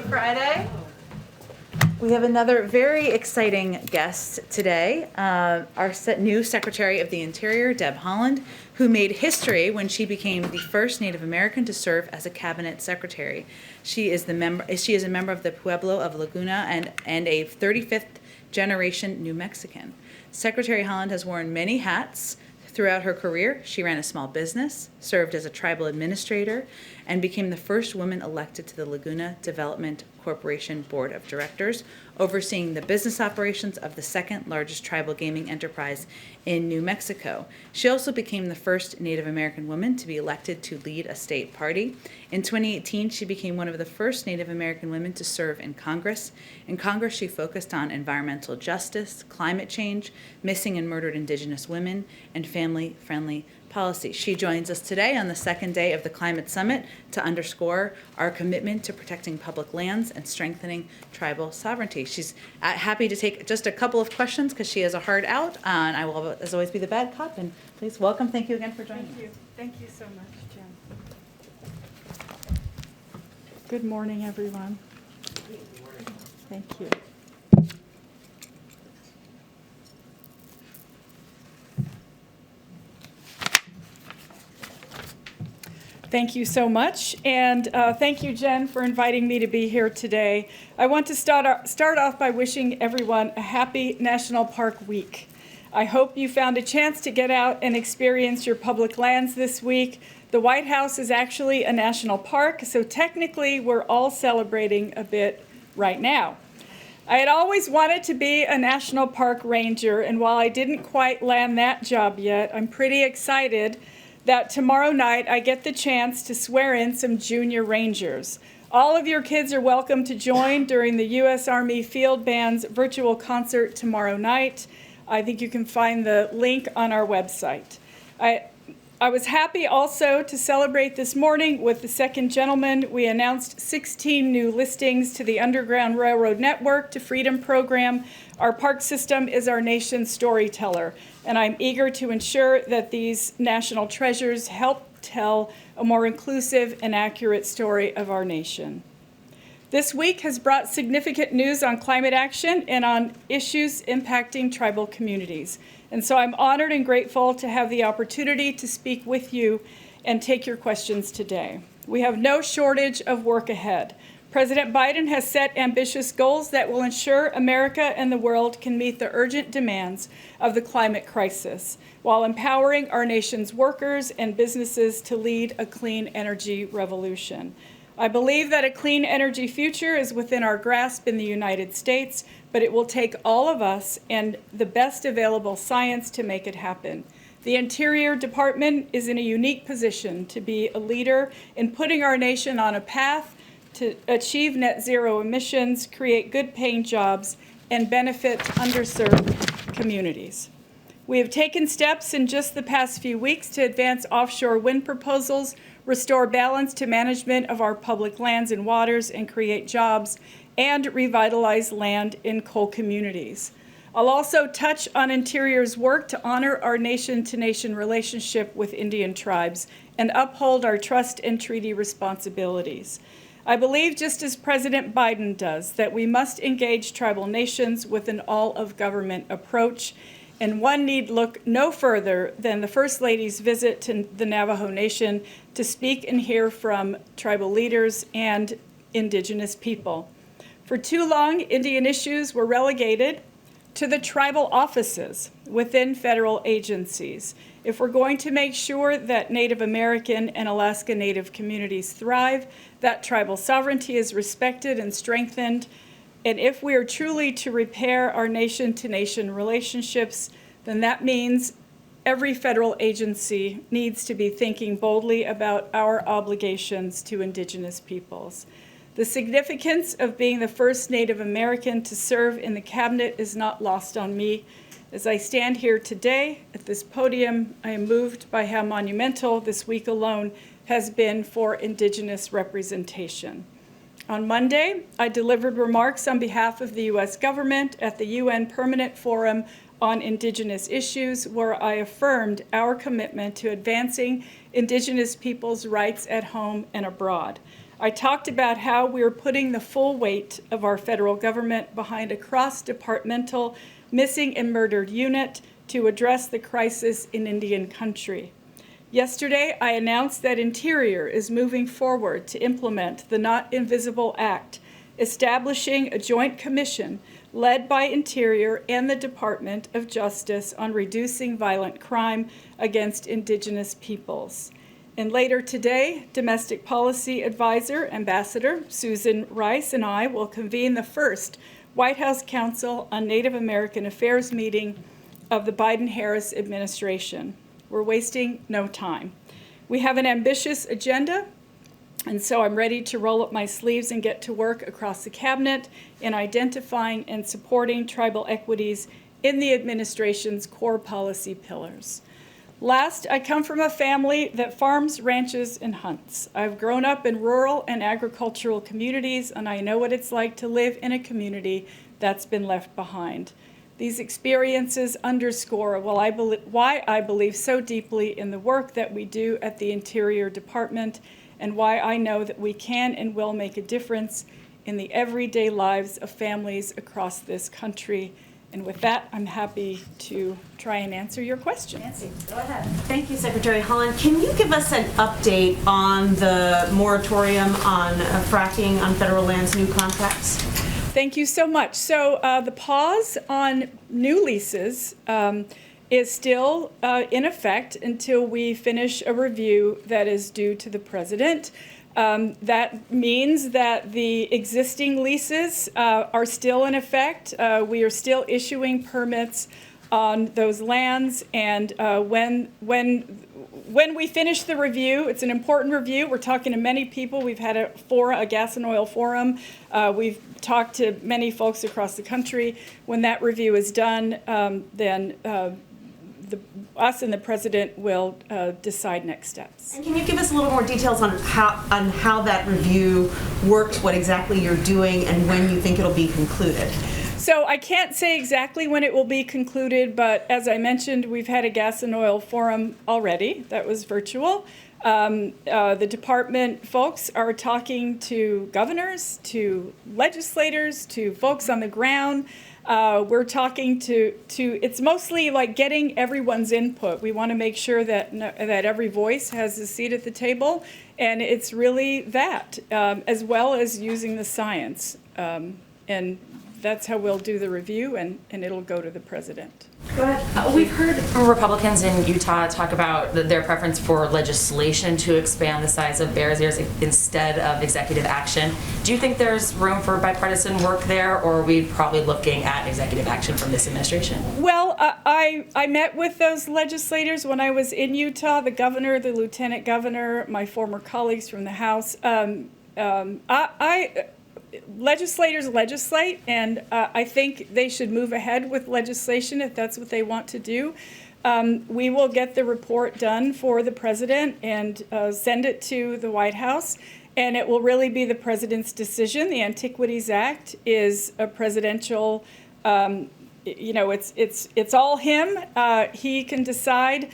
Friday. We have another very exciting guest today, our new Secretary of the Interior, Deb Haaland, who made history when she became the first Native American to serve as a cabinet secretary. She is a member of the Pueblo of Laguna and a 35th generation New Mexican. Secretary Haaland has worn many hats throughout her career. She ran a small business, served as a tribal administrator, and became the first woman elected to the Laguna Development Corporation Board of Directors, overseeing the business operations of the second largest tribal gaming enterprise in New Mexico. She also became the first Native American woman to be elected to lead a state party. In 2018, she became one of the first Native American women to serve in Congress. In Congress, she focused on environmental justice, climate change, missing and murdered Indigenous women, and family-friendly policy. She joins us today on the second day of the Climate Summit to underscore our commitment to protecting public lands and strengthening tribal sovereignty. She's happy to take just a couple of questions because she has a hard out, and I will, as always, be the bad cop. And please welcome. Thank you again for joining us. Thank you so much, Jen. Good morning, everyone. Thank you. Thank you so much, and thank you, Jen, for inviting me to be here today. I want to start off by wishing everyone a happy National Park Week. I hope you found a chance to get out and experience your public lands this week. The White House is actually a national park, so technically we're all celebrating a bit right now. I had always wanted to be a national park ranger, and while I didn't quite land that job yet, I'm pretty excited that tomorrow night I get the chance to swear in some junior rangers. All of your kids are welcome to join during the U.S. Army Field Band's virtual concert tomorrow night. I think you can find the link on our website. I was happy also to celebrate this morning with the second gentleman. We announced 16 new listings to the Underground Railroad Network to Freedom Program. Our park system is our nation's storyteller, and I'm eager to ensure that these national treasures help tell a more inclusive and accurate story of our nation. This week has brought significant news on climate action and on issues impacting tribal communities. And so I'm honored and grateful to have the opportunity to speak with you and take your questions today. We have no shortage of work ahead. President Biden has set ambitious goals that will ensure America and the world can meet the urgent demands of the climate crisis, while empowering our nation's workers and businesses to lead a clean energy revolution. I believe that a clean energy future is within our grasp in the United States, but it will take all of us and the best available science to make it happen. The Interior Department is in a unique position to be a leader in putting our nation on a path to achieve net zero emissions, create good-paying jobs, and benefit underserved communities. We have taken steps in just the past few weeks to advance offshore wind proposals, restore balance to management of our public lands and waters, and create jobs, and revitalize land in coal communities. I'll also touch on Interior's work to honor our nation-to-nation relationship with Indian tribes and uphold our trust and treaty responsibilities. I believe, just as President Biden does, that we must engage tribal nations with an all-of-government approach, and one need look no further than the First Lady's visit to the Navajo Nation to speak and hear from tribal leaders and Indigenous people. For too long, Indian issues were relegated to the tribal offices within federal agencies. If we're going to make sure that Native American and Alaska Native communities thrive, that tribal sovereignty is respected and strengthened, and if we are truly to repair our nation-to-nation relationships, then that means every federal agency needs to be thinking boldly about our obligations to Indigenous peoples. The significance of being the first Native American to serve in the cabinet is not lost on me. As I stand here today at this podium, I am moved by how monumental this week alone has been for Indigenous representation. On Monday, I delivered remarks on behalf of the U.S. government at the UN Permanent Forum on Indigenous Issues, where I affirmed our commitment to advancing Indigenous peoples' rights at home and abroad. I talked about how we're putting the full weight of our federal government behind a cross-departmental missing and murdered unit to address the crisis in Indian country. Yesterday, I announced that Interior is moving forward to implement the Not Invisible Act, establishing a joint commission led by Interior and the Department of Justice on reducing violent crime against Indigenous peoples. And later today, Domestic Policy Advisor, Ambassador Susan Rice, and I will convene the first White House Council on Native American Affairs meeting of the Biden-Harris administration. We're wasting no time. We have an ambitious agenda, and so I'm ready to roll up my sleeves and get to work across the cabinet in identifying and supporting tribal equities in the administration's core policy pillars. Last, I come from a family that farms, ranches, and hunts. I've grown up in rural and agricultural communities, and I know what it's like to live in a community that's been left behind. These experiences underscore why I believe so deeply in the work that we do at the Interior Department, and why I know that we can and will make a difference in the everyday lives of families across this country. And with that, I'm happy to try and answer your questions. Nancy, go ahead. Thank you, Secretary Haaland. Can you give us an update on the moratorium on fracking on federal lands, new contracts? Thank you so much. So the pause on new leases is still in effect until we finish a review that is due to the president. That means that the existing leases are still in effect. We are still issuing permits on those lands, and when we finish the review, it's an important review. We're talking to many people. We've had a gas and oil forum. We've talked to many folks across the country. When that review is done, then us and the president will decide next steps. And can you give us a little more details on how that review works, what exactly you're doing, and when you think it'll be concluded? So I can't say exactly when it will be concluded, but as I mentioned, we've had a gas and oil forum already that was virtual. The department folks are talking to governors, to legislators, to folks on the ground. We're talking to it's mostly like getting everyone's input. We want to make sure that every voice has a seat at the table, and it's really that, as well as using the science. And that's how we'll do the review, and it'll go to the president. Go ahead. We've heard Republicans in Utah talk about their preference for legislation to expand the size of bears ears instead of executive action. Do you think there's room for bipartisan work there, or are we probably looking at executive action from this administration? Well, I met with those legislators when I was in Utah, the governor, the lieutenant governor, my former colleagues from the House. Legislators legislate, and I think they should move ahead with legislation if that's what they want to do. We will get the report done for the president and send it to the White House, and it will really be the president's decision. The Antiquities Act is a presidential, it's all him. He can decide.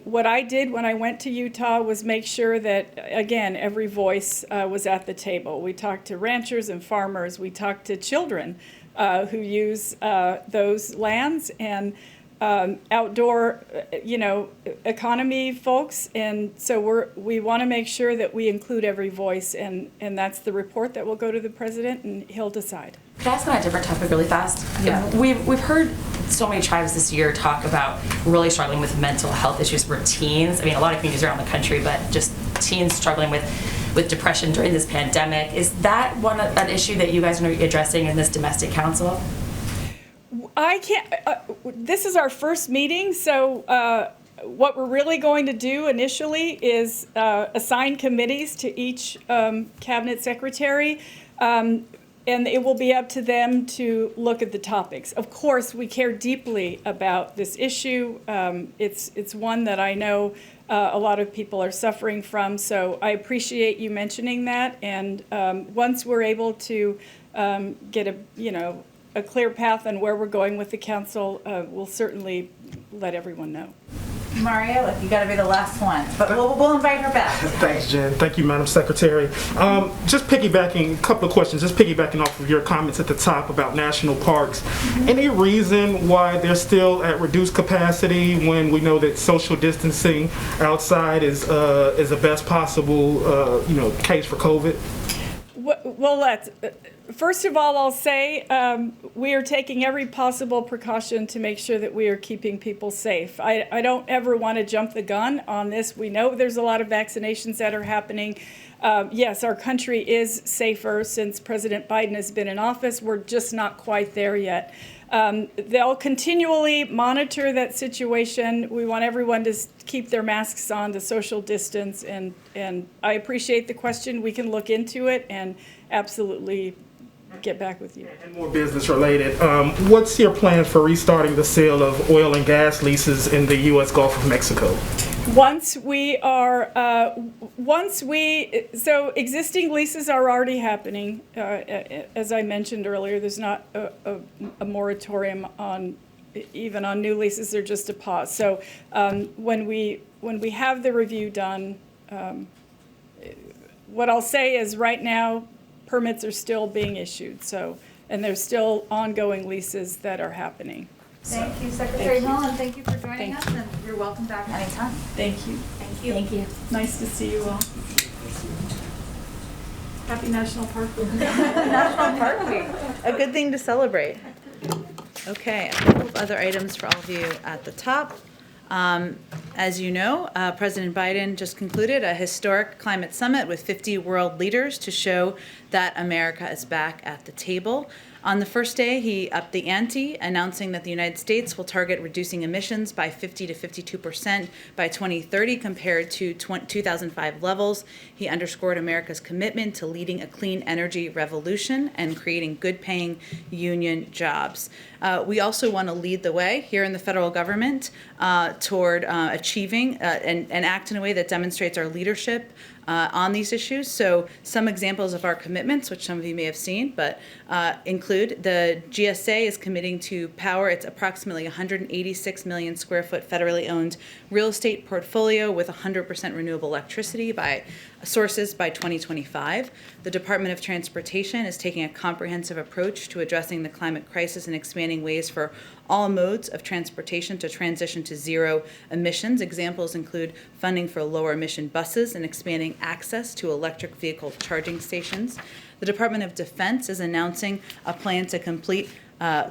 What I did when I went to Utah was make sure that, again, every voice was at the table. We talked to ranchers and farmers. We talked to children who use those lands, and outdoor, economy folks. And so we want to make sure that we include every voice, and that's the report that will go to the president, and he'll decide. Could I ask on a different topic really fast? Yeah. We've heard so many tribes this year talk about really struggling with mental health issues for teens. I mean, a lot of communities around the country, but just teens struggling with depression during this pandemic. Is that an issue that you guys are going to be addressing in this domestic council? I can't, this is our first meeting, so what we're really going to do initially is assign committees to each cabinet secretary, and it will be up to them to look at the topics. Of course, we care deeply about this issue. It's one that I know a lot of people are suffering from, so I appreciate you mentioning that, and once we're able to get a clear path on where we're going with the council, we'll certainly let everyone know. Mario, if you gotta be the last one, but we'll invite her back. Thanks, Jen. Thank you, Madam Secretary. Just piggybacking, a couple of questions, just piggybacking off of your comments at the top about national parks. Any reason why they're still at reduced capacity when we know that social distancing outside is the best possible, case for COVID? Well, first of all, I'll say we are taking every possible precaution to make sure that we are keeping people safe. I don't ever want to jump the gun on this. We know there's a lot of vaccinations that are happening. Yes, our country is safer since President Biden has been in office. We're just not quite there yet. They'll continually monitor that situation. We want everyone to keep their masks on, to social distance, and I appreciate the question. We can look into it and absolutely get back with you. And more business related, what's your plan for restarting the sale of oil and gas leases in the U.S. Gulf of Mexico? So existing leases are already happening. As I mentioned earlier, there's not a moratorium even on new leases, they're just a pause. So when we have the review done, what I'll say is right now, permits are still being issued, and there's still ongoing leases that are happening. Thank you, Secretary Haaland. Thank you for joining Thank us, and you're welcome back anytime. Thank you. Thank you. Thank you. Nice to see you all. Happy National Park Week. National Park Week, a good thing to celebrate. Okay, a couple of other items for all of you at the top. As you know, President Biden just concluded a historic climate summit with 50 world leaders to show that America is back at the table. On the first day, he upped the ante, announcing that the United States will target reducing emissions by 50 to 52% by 2030 compared to 2005 levels. He underscored America's commitment to leading a clean energy revolution and creating good-paying union jobs. We also want to lead the way here in the federal government toward achieving and act in a way that demonstrates our leadership on these issues. So some examples of our commitments, which some of you may have seen, but include the GSA is committing to power its approximately 186 million square foot federally owned real estate portfolio with 100% renewable electricity sources by 2025. The Department of Transportation is taking a comprehensive approach to addressing the climate crisis and expanding ways for all modes of transportation to transition to zero emissions. Examples include funding for lower emission buses and expanding access to electric vehicle charging stations. The Department of Defense is announcing a plan to complete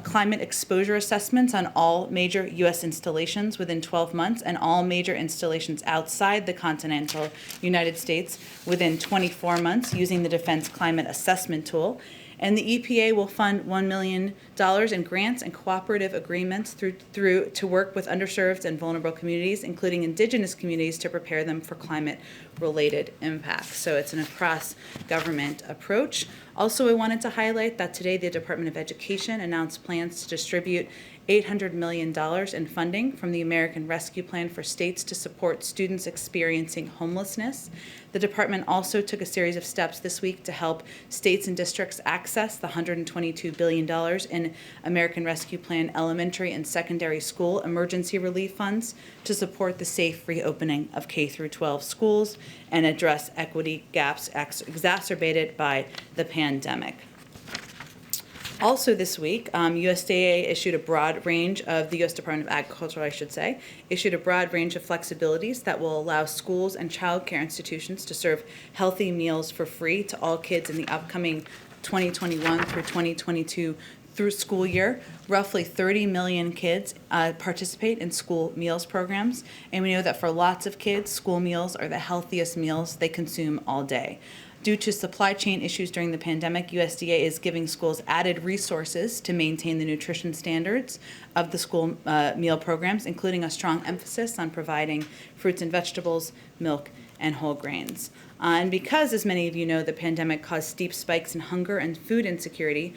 climate exposure assessments on all major U.S. installations within 12 months and all major installations outside the continental United States within 24 months using the Defense Climate Assessment Tool. And the EPA will fund $1 million in grants and cooperative agreements to work with underserved and vulnerable communities, including indigenous communities, to prepare them for climate-related impacts. So it's an across-government approach. Also, I wanted to highlight that today the Department of Education announced plans to distribute $800 million in funding from the American Rescue Plan for states to support students experiencing homelessness. The department also took a series of steps this week to help states and districts access the $122 billion in American Rescue Plan elementary and secondary school emergency relief funds to support the safe reopening of K-12 schools and address equity gaps exacerbated by the pandemic. Also this week, USDA issued a broad range of, the U.S. Department of Agriculture, I should say, issued a broad range of flexibilities that will allow schools and child care institutions to serve healthy meals for free to all kids in the upcoming 2021 through 2022 through school year. Roughly 30 million kids participate in school meals programs, and we know that for lots of kids, school meals are the healthiest meals they consume all day. Due to supply chain issues during the pandemic, USDA is giving schools added resources to maintain the nutrition standards of the school meal programs, including a strong emphasis on providing fruits and vegetables, milk, and whole grains. And because, as many of you know, the pandemic caused steep spikes in hunger and food insecurity,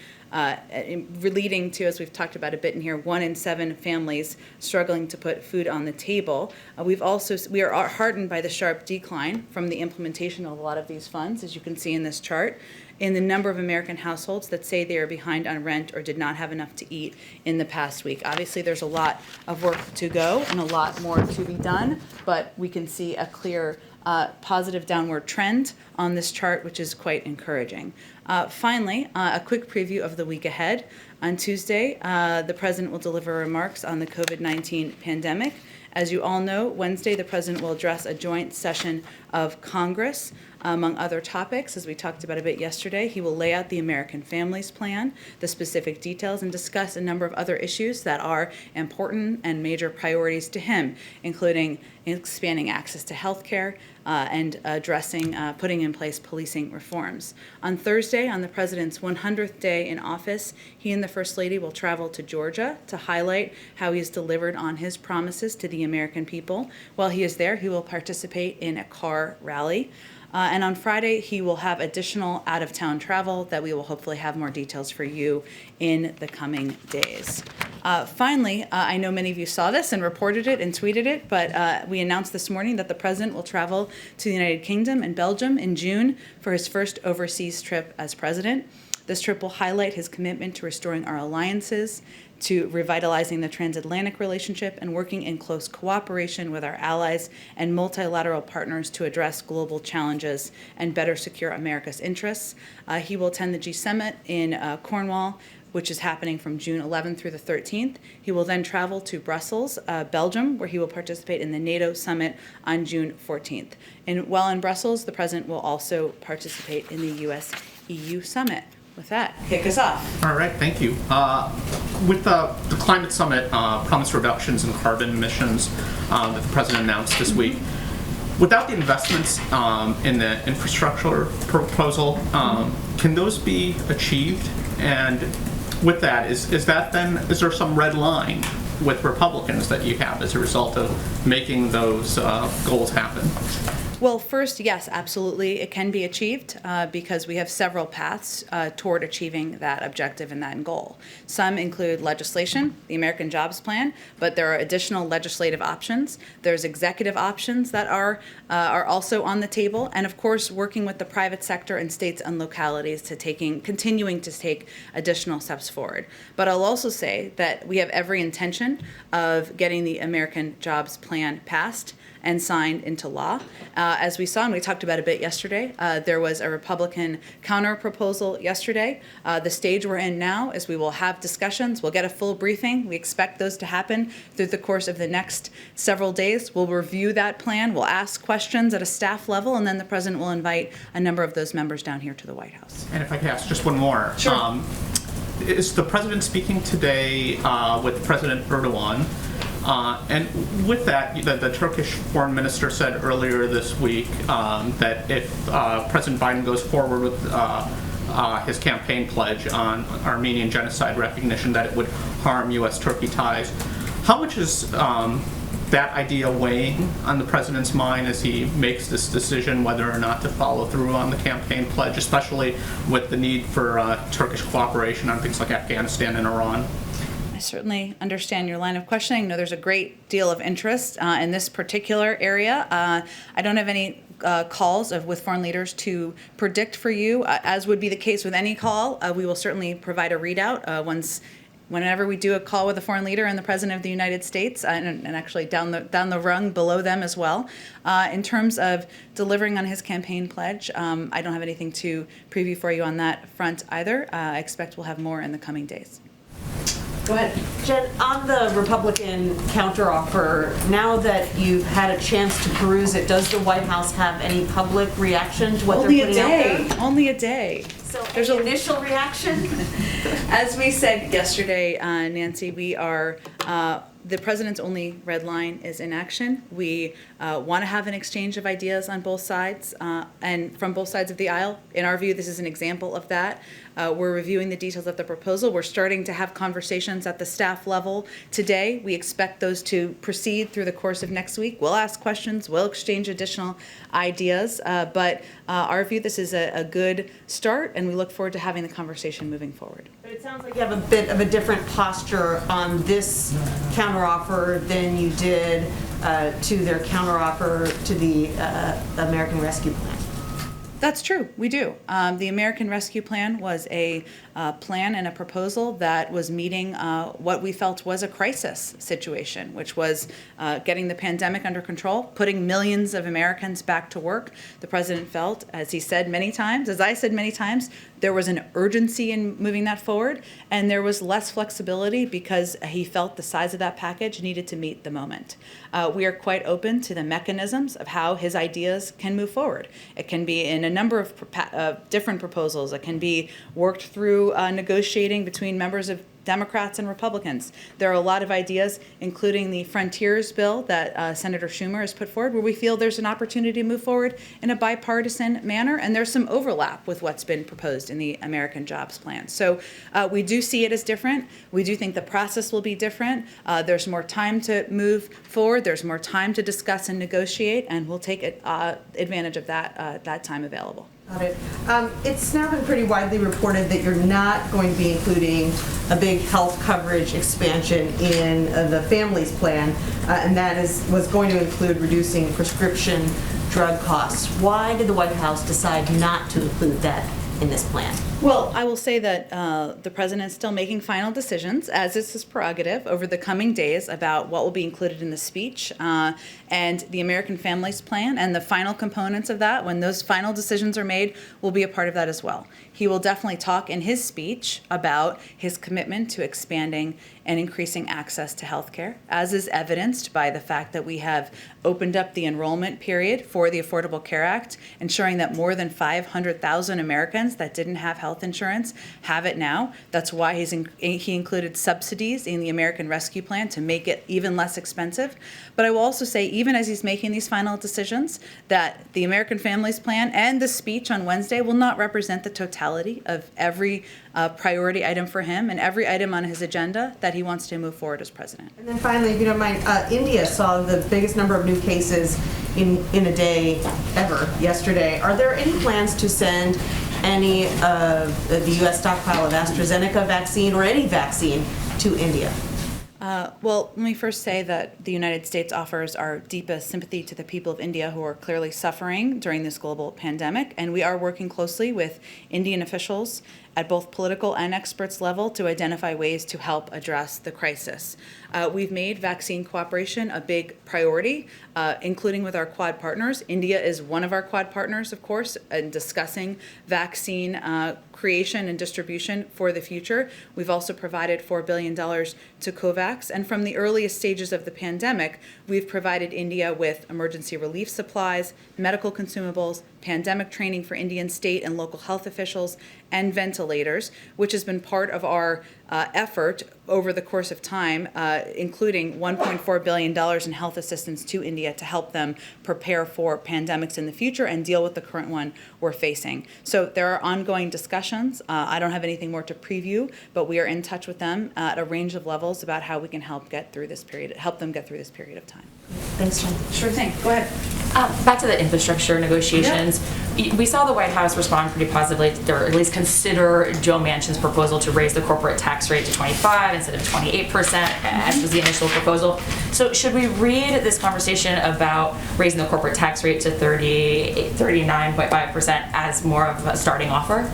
leading to, as we've talked about a bit in here, 1 in 7 families struggling to put food on the table. We are heartened by the sharp decline from the implementation of a lot of these funds, as you can see in this chart, in the number of American households that say they are behind on rent or did not have enough to eat in the past week. Obviously, there's a lot of work to go and a lot more to be done, but we can see a clear positive downward trend on this chart, which is quite encouraging. Finally, a quick preview of the week ahead. On Tuesday, the President will deliver remarks on the COVID-19 pandemic. As you all know, Wednesday, the President will address a joint session of Congress. Among other topics, as we talked about a bit yesterday, he will lay out the American Families Plan, the specific details, and discuss a number of other issues that are important and major priorities to him, including expanding access to health care and addressing, putting in place policing reforms. On Thursday, on the President's 100th day in office, he and the First Lady will travel to Georgia to highlight how he has delivered on his promises to the American people. While he is there, he will participate in a car rally. And on Friday, he will have additional out-of-town travel that we will hopefully have more details for you in the coming days. Finally, I know many of you saw this and reported it and tweeted it, but we announced this morning that the President will travel to the United Kingdom and Belgium in June for his first overseas trip as President. This trip will highlight his commitment to restoring our alliances, to revitalizing the transatlantic relationship, and working in close cooperation with our allies and multilateral partners to address global challenges and better secure America's interests. He will attend the G Summit in Cornwall, which is happening from June 11th through the 13th. He will then travel to Brussels, Belgium, where he will participate in the NATO Summit on June 14th. And while in Brussels, the President will also participate in the US-EU Summit. With that, kick us off. All right, thank you. With the climate summit, promised reductions in carbon emissions that the President announced this week, without the investments in the infrastructure proposal, can those be achieved? And with that, is there some red line with Republicans that you have as a result of making those goals happen? Well, first, yes, absolutely, it can be achieved because we have several paths toward achieving that objective and that goal. Some include legislation, the American Jobs Plan, but there are additional legislative options. There's executive options that are also on the table, and of course, working with the private sector and states and localities to continuing to take additional steps forward. But I'll also say that we have every intention of getting the American Jobs Plan passed and signed into law. As we saw and we talked about a bit yesterday, there was a Republican counter proposal yesterday. The stage we're in now is we will have discussions. We'll get a full briefing. We expect those to happen through the course of the next several days. We'll review that plan. We'll ask questions at a staff level, and then the President will invite a number of those members down here to the White House. And if I could ask just one more. Sure. Is the President speaking today with President Erdogan? And with that, the Turkish foreign minister said earlier this week that if President Biden goes forward with his campaign pledge on Armenian genocide recognition, that it would harm U.S.-Turkey ties. How much is that idea weighing on the President's mind as he makes this decision whether or not to follow through on the campaign pledge, especially with the need for Turkish cooperation on things like Afghanistan and Iran? I certainly understand your line of questioning. I know there's a great deal of interest in this particular area. I don't have any calls with foreign leaders to predict for you. As would be the case with any call, we will certainly provide a readout whenever we do a call with a foreign leader and the President of the United States, and actually down the rung below them as well. In terms of delivering on his campaign pledge, I don't have anything to preview for you on that front either. I expect we'll have more in the coming days. Go ahead. Jen, on the Republican counteroffer, now that you've had a chance to peruse it, does the White House have any public reaction to what they're putting out there? Only a day. So There's any a- initial reaction? As we said yesterday, Nancy, we are The president's only red line is inaction. We want to have an exchange of ideas on both sides and from both sides of the aisle. In our view, this is an example of that. We're reviewing the details of the proposal. We're starting to have conversations at the staff level today. We expect those to proceed through the course of next week. We'll ask questions. We'll exchange additional ideas. But our view, this is a good start, and we look forward to having the conversation moving forward. But it sounds like you have a bit of a different posture on this counteroffer than you did to their counteroffer to the American Rescue Plan. That's true, we do. The American Rescue Plan was a plan and a proposal that was meeting what we felt was a crisis situation, which was getting the pandemic under control, putting millions of Americans back to work. The president felt, as he said many times, as I said many times, there was an urgency in moving that forward, and there was less flexibility because he felt the size of that package needed to meet the moment. We are quite open to the mechanisms of how his ideas can move forward. It can be in a number of different proposals. It can be worked through negotiating between members of Democrats and Republicans. There are a lot of ideas, including the Frontiers bill that Senator Schumer has put forward, where we feel there's an opportunity to move forward in a bipartisan manner, and there's some overlap with what's been proposed in the American Jobs Plan. So we do see it as different. We do think the process will be different. There's more time to move forward. There's more time to discuss and negotiate, and we'll take advantage of that time available. Got it. It's now been pretty widely reported that you're not going to be including a big health coverage expansion in the Families Plan, and that was going to include reducing prescription drug costs. Why did the White House decide not to include that in this plan? Well, I will say that the president is still making final decisions, as is his prerogative, over the coming days about what will be included in the speech and the American Families Plan, and the final components of that, when those final decisions are made, will be a part of that as well. He will definitely talk in his speech about his commitment to expanding and increasing access to health care, as is evidenced by the fact that we have opened up the enrollment period for the Affordable Care Act, ensuring that more than 500,000 Americans that didn't have health insurance have it now. That's why he included subsidies in the American Rescue Plan to make it even less expensive. But I will also say, even as he's making these final decisions, that the American Families Plan and the speech on Wednesday will not represent the totality of every priority item for him and every item on his agenda that he wants to move forward as president. And then finally, if you don't mind, India saw the biggest number of new cases in a day ever yesterday. Are there any plans to send any of the U.S. stockpile of AstraZeneca vaccine or any vaccine to India? Well, let me first say that the United States offers our deepest sympathy to the people of India who are clearly suffering during this global pandemic, and we are working closely with Indian officials at both political and experts level to identify ways to help address the crisis. We've made vaccine cooperation a big priority, including with our Quad partners. India is one of our Quad partners, of course, in discussing vaccine creation and distribution for the future. We've also provided $4 billion to COVAX, and from the earliest stages of the pandemic, we've provided India with emergency relief supplies, medical consumables, pandemic training for Indian state and local health officials, and ventilators, which has been part of our effort over the course of time, including $1.4 billion in health assistance to India to help them prepare for pandemics in the future and deal with the current one we're facing. So there are ongoing discussions. I don't have anything more to preview, but we are in touch with them at a range of levels about how we can help them get through this period of time. Thanks, Jen. Sure thing. Go ahead. Back to the infrastructure negotiations. We saw the White House respond pretty positively, or at least consider Joe Manchin's proposal to raise the corporate tax rate to 25 instead of 28%, as was the initial proposal. So should we read this conversation about raising the corporate tax rate to 39.5% as more of a starting offer?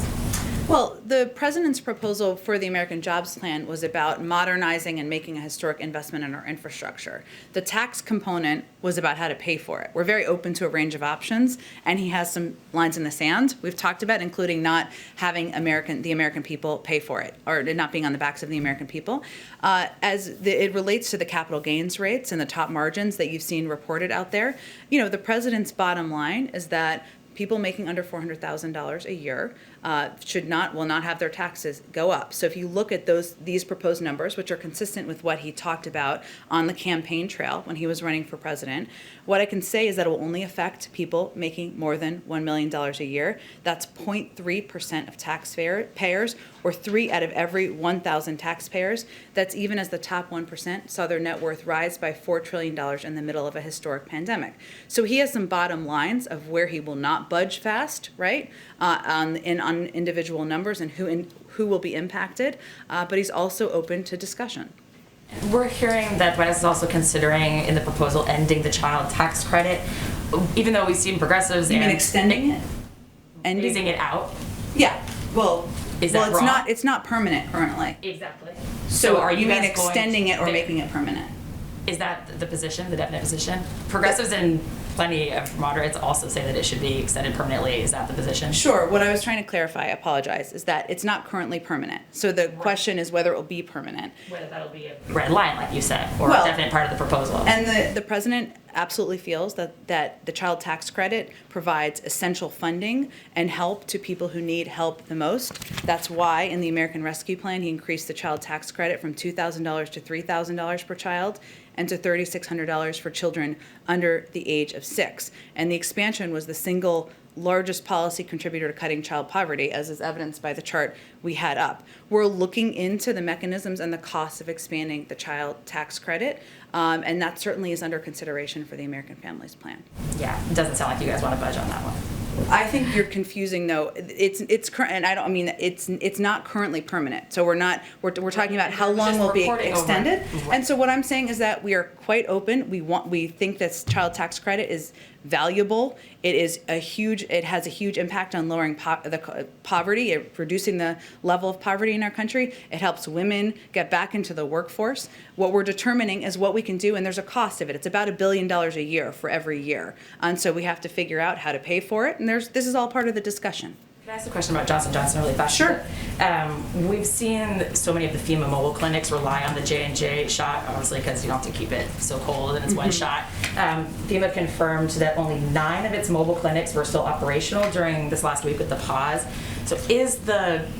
Well, the president's proposal for the American Jobs Plan was about modernizing and making a historic investment in our infrastructure. The tax component was about how to pay for it. We're very open to a range of options, and he has some lines in the sand we've talked about, including not having the American people pay for it, or it not being on the backs of the American people. It relates to the capital gains rates and the top margins that you've seen reported out there, the president's bottom line is that people making under $400,000 a year will not have their taxes go up. So if you look at these proposed numbers, which are consistent with what he talked about on the campaign trail when he was running for president, what I can say is that it will only affect people making more than $1 million a year. That's 0.3% of taxpayers, or 3 out of every 1,000 taxpayers. That's even as the top 1% saw their net worth rise by $4 trillion in the middle of a historic pandemic. So he has some bottom lines of where he will not budge fast, right, on individual numbers and who will be impacted, but he's also open to discussion. We're hearing that White House is also considering in the proposal ending the child tax credit, even though we've seen progressives You mean extending it? phasing it out. Yeah. Well, Is that wrong? it's not permanent currently. Exactly. So are you mean guys going extending to- it or making it permanent? Is that the position, the definite position? Progressives and plenty of moderates also say that it should be extended permanently. Is that the position? Sure. What I was trying to clarify, I apologize, is that it's not currently permanent. So the question is whether it will be permanent. Whether that'll be a red line, like you said, or Well, a definite part of the proposal. And the president absolutely feels that the child tax credit provides essential funding and help to people who need help the most. That's why in the American Rescue Plan, he increased the child tax credit from $2,000 to $3,000 per child and to $3,600 for children under the age of 6. And the expansion was the single largest policy contributor to cutting child poverty, as is evidenced by the chart we had up. We're looking into the mechanisms and the costs of expanding the child tax credit, and that certainly is under consideration for the American Families Plan. Yeah, it doesn't sound like you guys want to budge on that one. I think you're confusing though. It's current, and I mean it's not currently permanent. So we're talking about how long Just will be reporting over. extended. Right. And so what I'm saying is that we are quite open. We think this child tax credit is valuable. It has a huge impact on lowering poverty, reducing the level of poverty in our country. It helps women get back into the workforce. What we're determining is what we can do, and there's a cost of it. It's about $1 billion a year for every year, and so we have to figure out how to pay for it. And this is all part of the discussion. Can I ask a question about Johnson & Johnson really fast? Sure. We've seen so many of the FEMA mobile clinics rely on the J&J shot, obviously because you don't have to keep it so cold and it's one shot. FEMA confirmed that only 9 of its mobile clinics were still operational during this last week with the pause. So is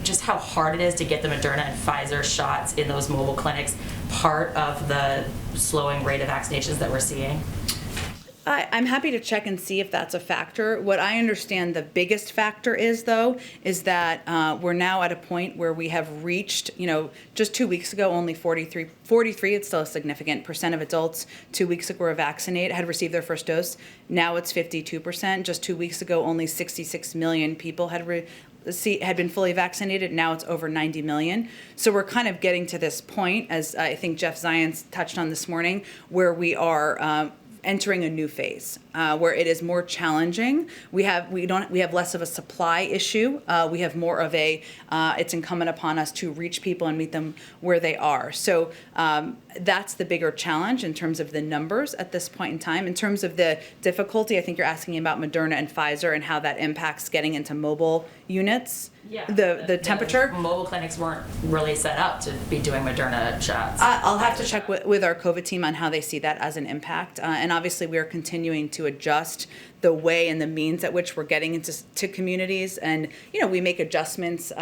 just how hard it is to get the Moderna and Pfizer shots in those mobile clinics part of the slowing rate of vaccinations that we're seeing? I'm happy to check and see if that's a factor. What I understand the biggest factor is, though, is that we're now at a point where we have reached, just 2 weeks ago, only 43, it's still a significant percent of adults 2 weeks ago were vaccinated, had received their first dose. Now it's 52%. Just 2 weeks ago, only 66 million people had been fully vaccinated. Now it's over 90 million. So we're kind of getting to this point, as I think Jeff Zients touched on this morning, where we are entering a new phase where it is more challenging. We have less of a supply issue. We have more of it's incumbent upon us to reach people and meet them where they are. So that's the bigger challenge in terms of the numbers at this point in time. In terms of the difficulty, I think you're asking about Moderna and Pfizer and how that impacts getting into mobile units. Yeah. The temperature. Mobile clinics weren't really set up to be doing Moderna shots. I'll have to check with our COVID team on how they see that as an impact. And obviously, we are continuing to adjust the way and the means at which we're getting into communities. And, we make adjustments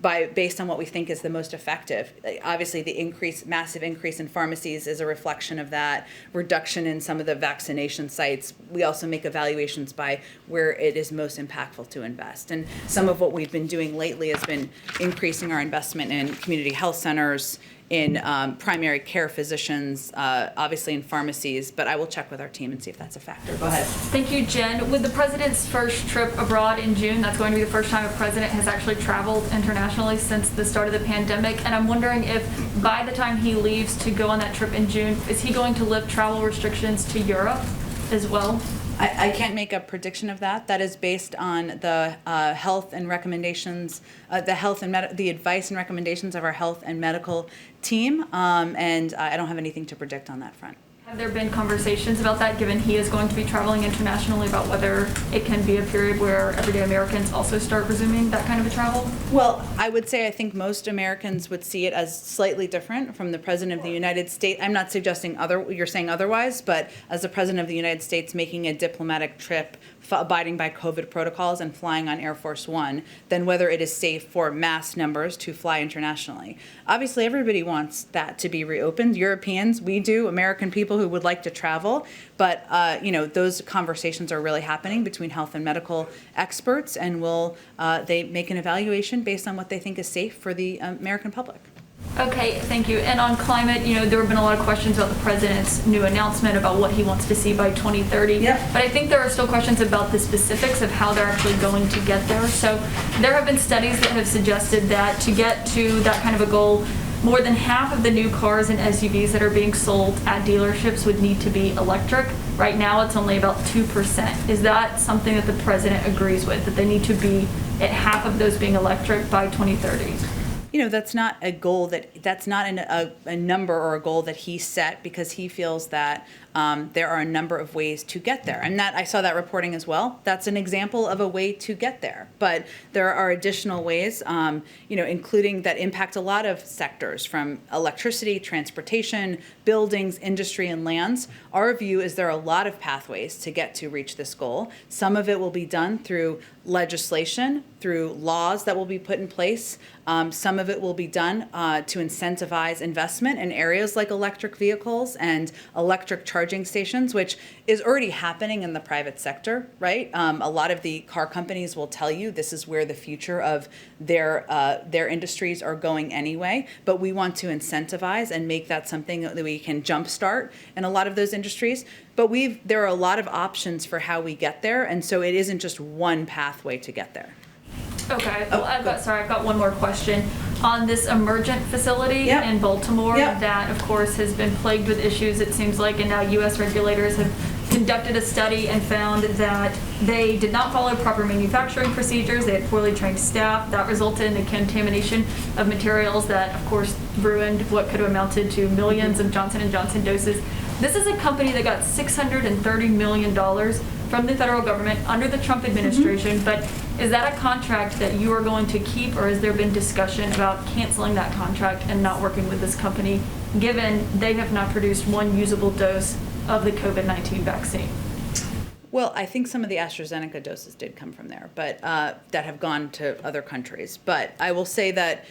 based on what we think is the most effective. Obviously, the massive increase in pharmacies is a reflection of that. Reduction in some of the vaccination sites. We also make evaluations by where it is most impactful to invest. And some of what we've been doing lately has been increasing our investment in community health centers, in primary care physicians, obviously in pharmacies, but I will check with our team and see if that's a factor. Go ahead. Thank you, Jen. With the president's first trip abroad in June, that's going to be the first time a president has actually traveled internationally since the start of the pandemic. And I'm wondering if by the time he leaves to go on that trip in June, is he going to lift travel restrictions to Europe as well? I can't make a prediction of that. That is based on the health and recommendations, the advice and recommendations of our health and medical team, and I don't have anything to predict on that front. Have there been conversations about that, given he is going to be traveling internationally, about whether it can be a period where everyday Americans also start resuming that kind of a travel? Well, I would say I think most Americans would see it as slightly different from the President of the United States. I'm not suggesting you're saying otherwise, but as the President of the United States making a diplomatic trip abiding by COVID protocols and flying on Air Force One than whether it is safe for mass numbers to fly internationally. Obviously, everybody wants that to be reopened. Europeans, we do, American people who would like to travel, but those conversations are really happening between health and medical experts, and they make an evaluation based on what they think is safe for the American public. Okay, thank you. And on climate, there have been a lot of questions about the president's new announcement about what he wants to see by 2030. Yep. But I think there are still questions about the specifics of how they're actually going to get there. So there have been studies that have suggested that to get to that kind of a goal, more than half of the new cars and SUVs that are being sold at dealerships would need to be electric. Right now, it's only about 2%. Is that something that the president agrees with, that they need to be at half of those being electric by 2030? That's not a goal that's not a number or a goal that he set, because he feels that there are a number of ways to get there. And that I saw that reporting as well. That's an example of a way to get there. But there are additional ways, including that impact a lot of sectors, from electricity, transportation, buildings, industry, and lands. Our view is there are a lot of pathways to get to reach this goal. Some of it will be done through legislation, through laws that will be put in place. Some of it will be done to incentivize investment in areas like electric vehicles and electric charging stations, which is already happening in the private sector, right? A lot of the car companies will tell you this is where the future of their industries are going anyway, but we want to incentivize and make that something that we can jumpstart in a lot of those industries. But there are a lot of options for how we get there, and so it isn't just one pathway to get there. Okay, well, I've got one more question. On this emergent facility Yep. in Baltimore, Yep. that of course has been plagued with issues, it seems like, and now U.S. regulators have conducted a study and found that they did not follow proper manufacturing procedures. They had poorly trained staff. That resulted in the contamination of materials that, of course, ruined what could have amounted to millions of Johnson & Johnson doses. This is a company that got $630 million from the federal government under the Trump administration, but is that a contract that you are going to keep, or has there been discussion about canceling that contract and not working with this company, given they have not produced one usable dose of the COVID-19 vaccine? Well, I think some of the AstraZeneca doses did come from there, but that have gone to other countries. But I will say that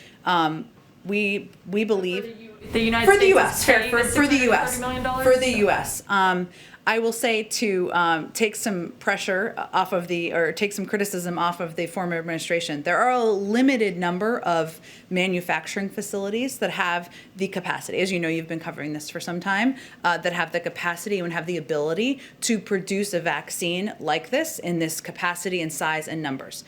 we believe The United for the States U.S. is Fair, paying for the U.S. $630 million? For the U.S. I will say to take some pressure off of take some criticism off of the former administration. There are a limited number of manufacturing facilities that have the capacity, as you know, you've been covering this for some time, that have the capacity and have the ability to produce a vaccine like this in this capacity and size and numbers.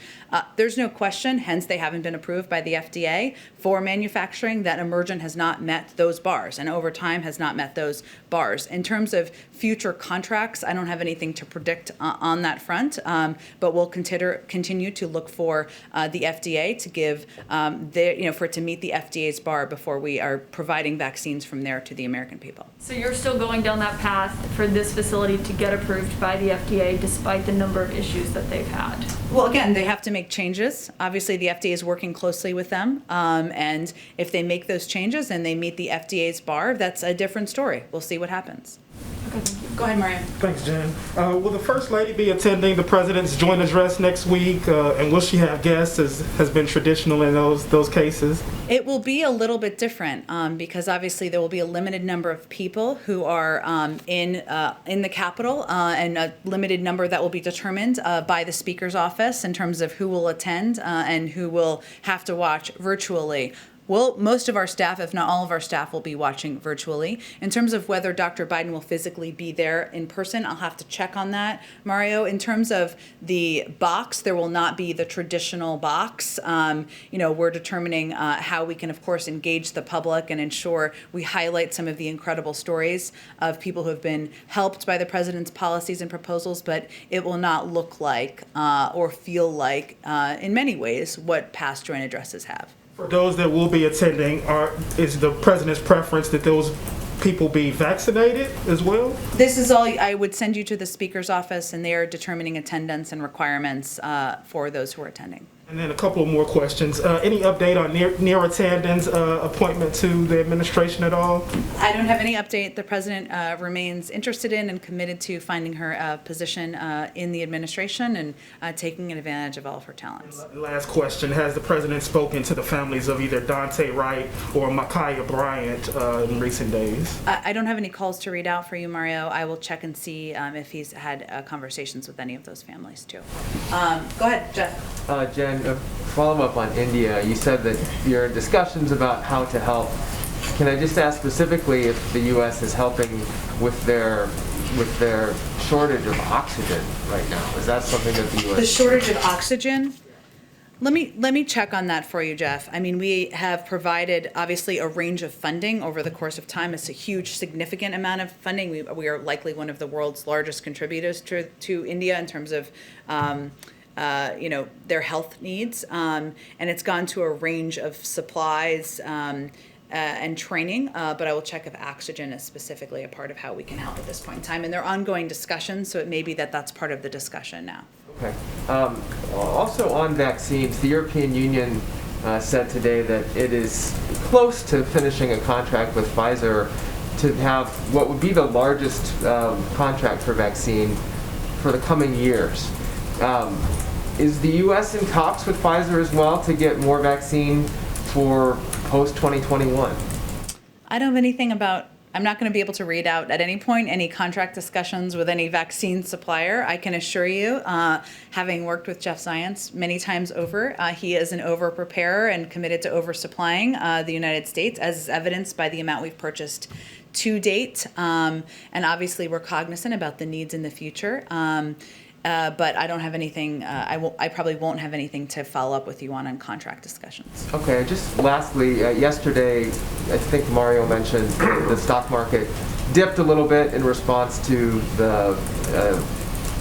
There's no question, hence they haven't been approved by the FDA for manufacturing, that Emergent has not met those bars and over time has not met those bars. In terms of future contracts, I don't have anything to predict on that front, but we'll continue to look for the FDA to give for it to meet the FDA's bar before we are providing vaccines from there to the American people. So you're still going down that path for this facility to get approved by the FDA despite the number of issues that they've had? Well, again, they have to make changes. Obviously, the FDA is working closely with them, and if they make those changes and they meet the FDA's bar, that's a different story. We'll see what happens. Go ahead, Maria. Thanks, Jen. Will the First Lady be attending the President's joint address next week, and will she have guests, as has been traditional in those cases? It will be a little bit different because obviously there will be a limited number of people who are in the Capitol, and a limited number that will be determined by the Speaker's office in terms of who will attend and who will have to watch virtually. Well, most of our staff, if not all of our staff, will be watching virtually. In terms of whether Dr. Biden will physically be there in person, I'll have to check on that, Mario. In terms of the box, there will not be the traditional box. We're determining how we can, of course, engage the public and ensure we highlight some of the incredible stories of people who have been helped by the president's policies and proposals, but it will not look like or feel like, in many ways, what past joint addresses have. For those that will be attending, is the President's preference that those people be vaccinated as well? This is all, I would send you to the Speaker's office, and they are determining attendance and requirements for those who are attending. And then a couple more questions. Any update on Neera Tanden's appointment to the administration at all? I don't have any update. The president remains interested in and committed to finding her a position in the administration and taking advantage of all of her talents. Last question. Has the president spoken to the families of either Dante Wright or Ma'Khia Bryant in recent days? I don't have any calls to read out for you, Mario. I will check and see if he's had conversations with any of those families, too. Go ahead, Jeff. Jen, a follow-up on India. You said that you're in discussions about how to help. Can I just ask specifically if the U.S. is helping with their shortage of oxygen right now? Is that something that the U.S. The shortage of oxygen? Let me check on that for you, Jeff. I mean, we have provided, obviously, a range of funding over the course of time. It's a huge, significant amount of funding. We are likely one of the world's largest contributors to India in terms of their health needs, and it's gone to a range of supplies and training, but I will check if oxygen is specifically a part of how we can help at this point in time. And they're ongoing discussions, so it may be that that's part of the discussion now. Okay. Also on vaccines, the European Union said today that it is close to finishing a contract with Pfizer to have what would be the largest contract for vaccine for the coming years. Is the U.S. in talks with Pfizer as well to get more vaccine for post-2021? I don't have anything about, I'm not going to be able to read out at any point any contract discussions with any vaccine supplier. I can assure you, having worked with Jeff Zients many times over, he is an over-preparer and committed to over-supplying the United States, as is evidenced by the amount we've purchased to date. And obviously, we're cognizant about the needs in the future. But I don't have anything, I probably won't have anything to follow up with you on contract discussions. Okay, just lastly, yesterday, I think Mario mentioned the stock market dipped a little bit in response to the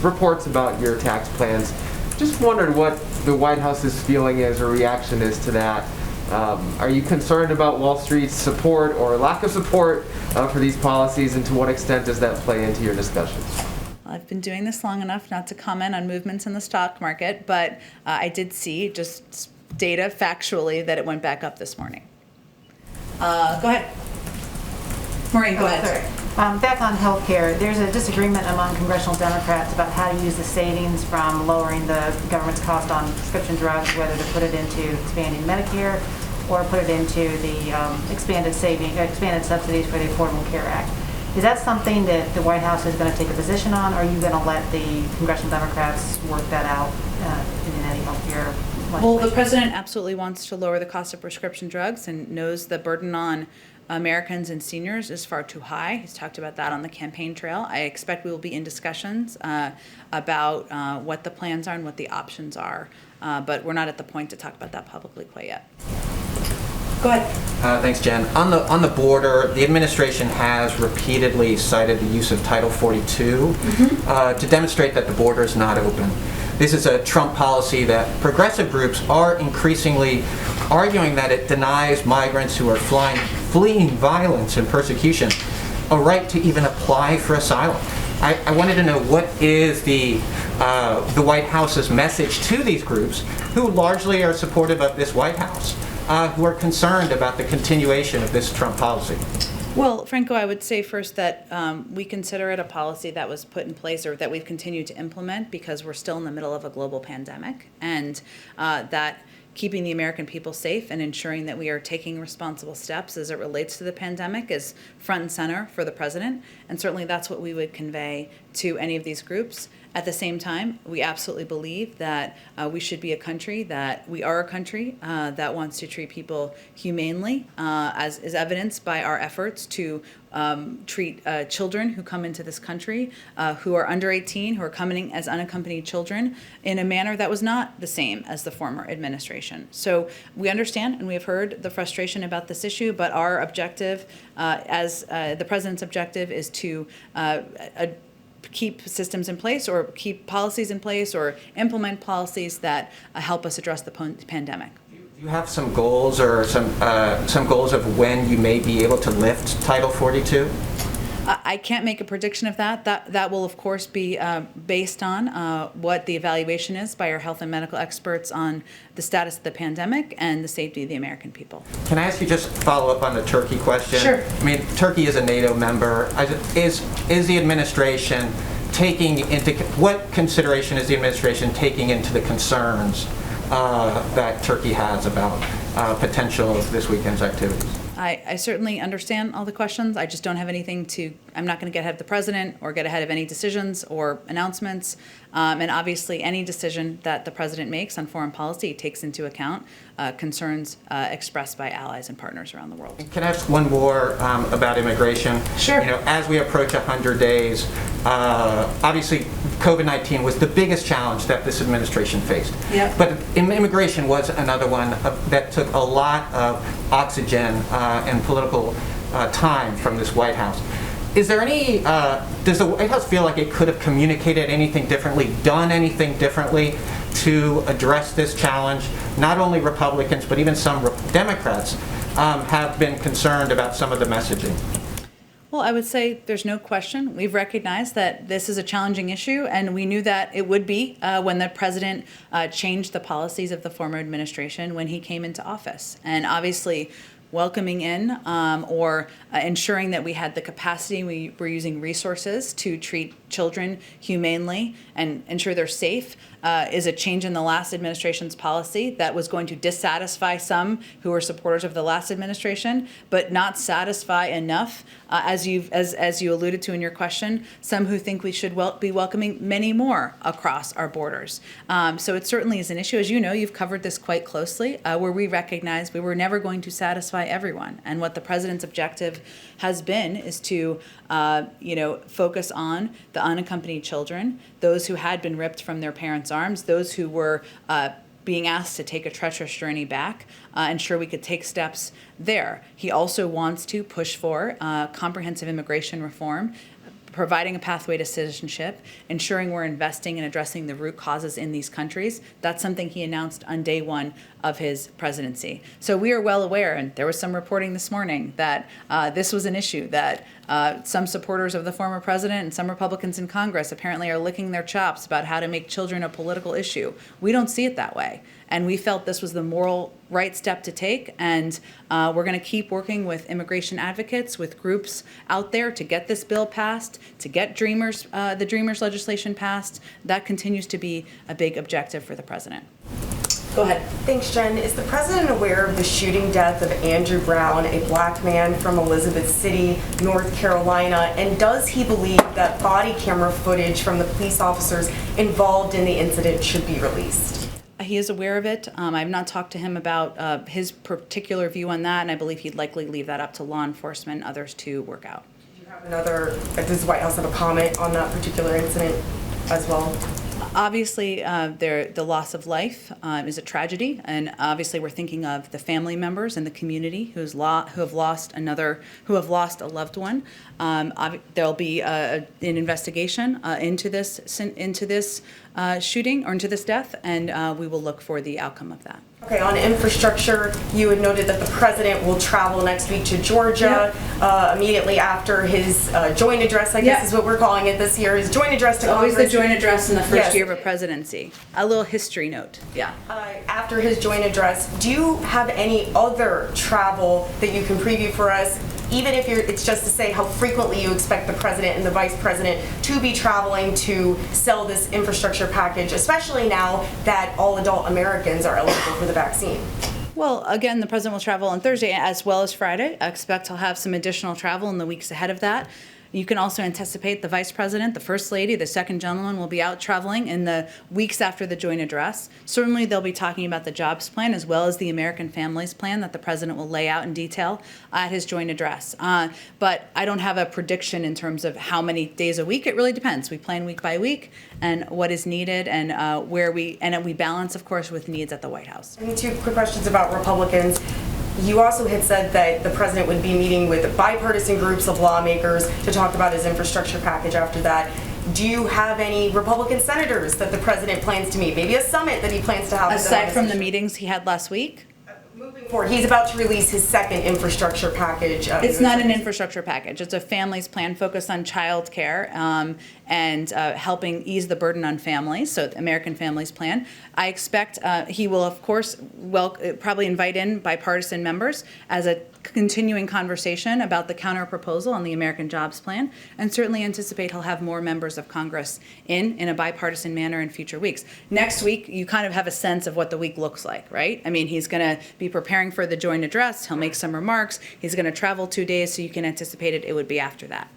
reports about your tax plans. Just wondered what the White House's feeling is or reaction is to that. Are you concerned about Wall Street's support or lack of support for these policies, and to what extent does that play into your discussions? I've been doing this long enough not to comment on movements in the stock market, but I did see just data factually that it went back up this morning. Go ahead. Maureen, go ahead. Sorry. Back on healthcare, there's a disagreement among congressional Democrats about how to use the savings from lowering the government's cost on prescription drugs, whether to put it into expanding Medicare or put it into the expanded subsidies for the Affordable Care Act. Is that something that the White House is going to take a position on, or are you going to let the congressional Democrats work that out in any healthcare legislation? Well, the president absolutely wants to lower the cost of prescription drugs and knows the burden on Americans and seniors is far too high. He's talked about that on the campaign trail. I expect we will be in discussions about what the plans are and what the options are, but we're not at the point to talk about that publicly quite yet. Go ahead. Thanks, Jen. On the border, the administration has repeatedly cited the use of Title 42 to demonstrate that the border is not open. This is a Trump policy that progressive groups are increasingly arguing that it denies migrants who are fleeing violence and persecution a right to even apply for asylum. I wanted to know, what is the White House's message to these groups who largely are supportive of this White House, who are concerned about the continuation of this Trump policy? Well, Franco, I would say first that we consider it a policy that was put in place or that we've continued to implement because we're still in the middle of a global pandemic, and that keeping the American people safe and ensuring that we are taking responsible steps as it relates to the pandemic is front and center for the president, and certainly that's what we would convey to any of these groups. At the same time, we absolutely believe that we should be a country that wants to treat people humanely, as is evidenced by our efforts to treat children who come into this country, who are under 18, who are coming as unaccompanied children, in a manner that was not the same as the former administration. So we understand and we have heard the frustration about this issue, but our objective, as the president's objective, is to keep systems in place or keep policies in place or implement policies that help us address the pandemic. Do you have some goals or some goals of when you may be able to lift Title 42? I can't make a prediction of that. That will, of course, be based on what the evaluation is by our health and medical experts on the status of the pandemic and the safety of the American people. Can I ask you just follow up on the Turkey question? Sure. I mean, Turkey is a NATO member. Is the administration taking into, what consideration is the administration taking into the concerns that Turkey has about potential of this weekend's activities? I certainly understand all the questions. I just don't have anything I'm not going to get ahead of the president or get ahead of any decisions or announcements. And obviously, any decision that the president makes on foreign policy takes into account concerns expressed by allies and partners around the world. Can I ask one more about immigration? Sure. You know, as we approach 100 days, obviously COVID-19 was the biggest challenge that this administration faced. Yep. But immigration was another one that took a lot of oxygen and political time from this White House. Is there any, does the White House feel like it could have communicated anything differently, done anything differently to address this challenge? Not only Republicans, but even some Democrats have been concerned about some of the messaging. Well, I would say there's no question. We've recognized that this is a challenging issue, and we knew that it would be when the president changed the policies of the former administration when he came into office. And obviously, welcoming in or ensuring that we had the capacity, we were using resources to treat children humanely and ensure they're safe is a change in the last administration's policy that was going to dissatisfy some who were supporters of the last administration, but not satisfy enough, as you alluded to in your question, some who think we should be welcoming many more across our borders. So it certainly is an issue. As you know, you've covered this quite closely, where we recognize we were never going to satisfy everyone. And what the president's objective has been is to focus on the unaccompanied children, those who had been ripped from their parents' arms, those who were being asked to take a treacherous journey back, ensure we could take steps there. He also wants to push for comprehensive immigration reform, providing a pathway to citizenship, ensuring we're investing in addressing the root causes in these countries. That's something he announced on day one of his presidency. So we are well aware, and there was some reporting this morning that this was an issue that some supporters of the former president and some Republicans in Congress apparently are licking their chops about how to make children a political issue. We don't see it that way. And we felt this was the moral right step to take. And we're going to keep working with immigration advocates, with groups out there to get this bill passed, to get the Dreamers legislation passed. That continues to be a big objective for the president. Go ahead. Thanks, Jen. Is the president aware of the shooting death of Andrew Brown, a black man from Elizabeth City, North Carolina? And does he believe that body camera footage from the police officers involved in the incident should be released? He is aware of it. I've not talked to him about his particular view on that, and I believe he'd likely leave that up to law enforcement and others to work out. Does the White House have a comment on that particular incident as well? Obviously, the loss of life is a tragedy, and obviously we're thinking of the family members and the community who have lost a loved one. There'll be an investigation into this shooting or into this death, and we will look for the outcome of that. Okay, on infrastructure, you had noted that the president will travel next week to Georgia immediately after his joint address, I guess is what we're calling it this year, his joint address to Congress. Always the joint address in the first year of a presidency. A little history note, After his joint address, do you have any other travel that you can preview for us? Even if it's just to say how frequently you expect the president and the vice president to be traveling to sell this infrastructure package, especially now that all adult Americans are eligible for the vaccine. Well, again, the president will travel on Thursday as well as Friday. I expect he'll have some additional travel in the weeks ahead of that. You can also anticipate the vice president, the first lady, the second gentleman will be out traveling in the weeks after the joint address. Certainly, they'll be talking about the jobs plan as well as the American Families Plan that the president will lay out in detail at his joint address. But I don't have a prediction in terms of how many days a week. It really depends. We plan week by week and what is needed and we balance, of course, with needs at the White House. And 2 quick questions about Republicans. You also had said that the president would be meeting with bipartisan groups of lawmakers to talk about his infrastructure package after that. Do you have any Republican senators that the president plans to meet? Maybe a summit that he plans to have? Aside from the meetings he had last week? moving forward, he's about to release his second infrastructure package. It's not an infrastructure package. It's a families plan focused on childcare and helping ease the burden on families. So the American Families Plan. I expect he will, of course, probably invite in bipartisan members as a continuing conversation about the counter proposal on the American Jobs Plan, and certainly anticipate he'll have more members of Congress in a bipartisan manner in future weeks. Next week, you kind of have a sense of what the week looks like, right? I mean, he's going to be preparing for the joint address. He'll make some remarks. He's going to travel 2 days, so you can anticipate it would be after that.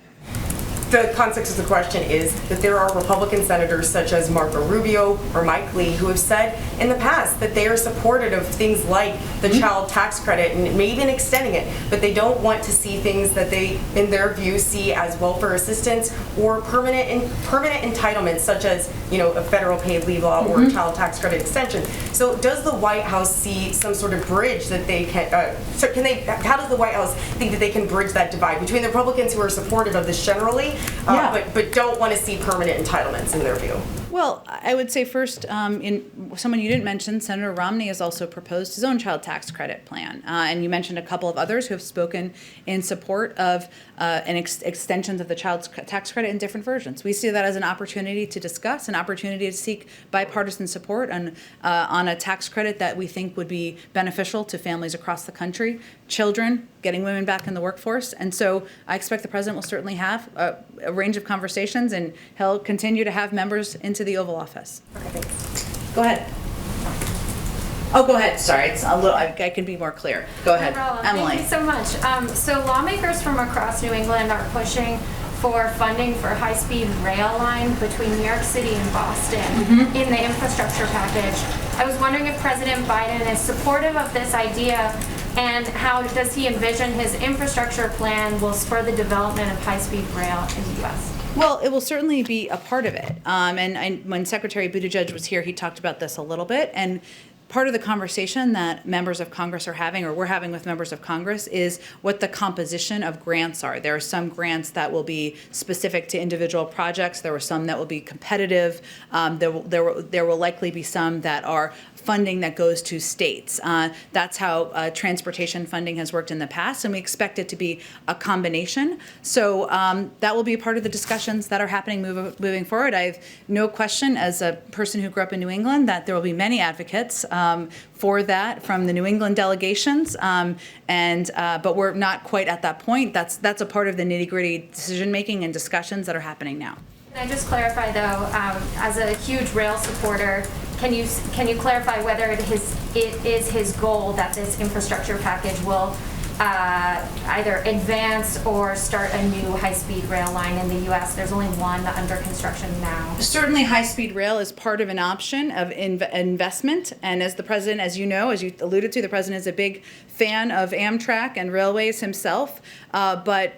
The context of the question is that there are Republican senators such as Marco Rubio or Mike Lee who have said in the past that they are supportive of things like the child tax credit and maybe even extending it, but they don't want to see things that they, in their view, see as welfare assistance or permanent entitlements such as, you know, a federal paid leave law or a child tax credit extension. So does the White House see some sort of bridge that they can, how does the White House think that they can bridge that divide between the Republicans who are supportive of this generally, but don't want to see permanent entitlements in their view? Well, I would say first, in someone you didn't mention, Senator Romney has also proposed his own child tax credit plan. And you mentioned a couple of others who have spoken in support of extensions of the child tax credit in different versions. We see that as an opportunity to discuss, an opportunity to seek bipartisan support on a tax credit that we think would be beneficial to families across the country, children, getting women back in the workforce. And so I expect the president will certainly have a range of conversations, and he'll continue to have members into the Oval Office. Okay, thanks. Go ahead. Oh, go ahead. Sorry, it's a little. I can be more clear. Go ahead, Emily. Thank you so much. So lawmakers from across New England are pushing for funding for high-speed rail line between New York City and Boston in the infrastructure package. I was wondering if President Biden is supportive of this idea, and how does he envision his infrastructure plan will spur the development of high-speed rail in the U.S.? Well, it will certainly be a part of it. And when Secretary Buttigieg was here, he talked about this a little bit. And part of the conversation that members of Congress are having, or we're having with members of Congress, is what the composition of grants are. There are some grants that will be specific to individual projects. There are some that will be competitive. There will likely be some that are funding that goes to states. That's how transportation funding has worked in the past, and we expect it to be a combination. So that will be a part of the discussions that are happening moving forward. I have no question, as a person who grew up in New England, that there will be many advocates for that from the New England delegations, but we're not quite at that point. That's a part of the nitty-gritty decision-making and discussions that are happening now. Can I just clarify, though, as a huge rail supporter, can you clarify whether it is his goal that this infrastructure package will either advance or start a new high-speed rail line in the U.S.? There's only one under construction now. Certainly, high-speed rail is part of an option of investment. And as the president, as you know, as you alluded to, the president is a big fan of Amtrak and railways himself. But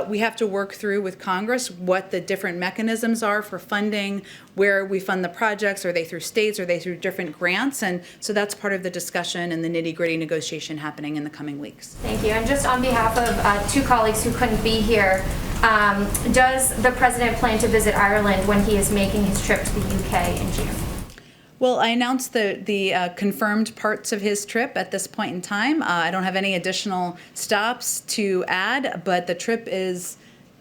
we have to work through with Congress what the different mechanisms are for funding, where we fund the projects. Are they through states? Are they through different grants? And so that's part of the discussion and the nitty-gritty negotiation happening in the coming weeks. Thank you. And just on behalf of two colleagues who couldn't be here, does the president plan to visit Ireland when he is making his trip to the UK in June? Well, I announced the confirmed parts of his trip at this point in time. I don't have any additional stops to add, but the trip is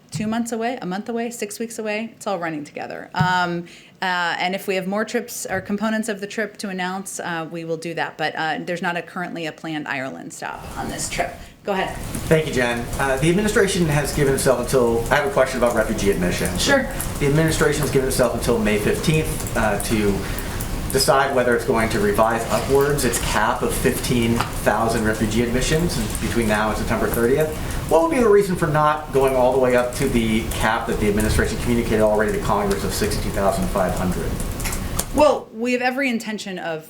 2 months away, a month away, 6 weeks away. It's all running together. And if we have more trips or components of the trip to announce, we will do that. But there's not currently a planned Ireland stop on this trip. Go ahead. Thank you, Jen. The administration has given itself until, I have a question about refugee admission. Sure. The administration has given itself until May 15th to decide whether it's going to revise upwards its cap of 15,000 refugee admissions between now and September 30th. What would be the reason for not going all the way up to the cap that the administration communicated already to Congress of 62,500? Well, we have every intention of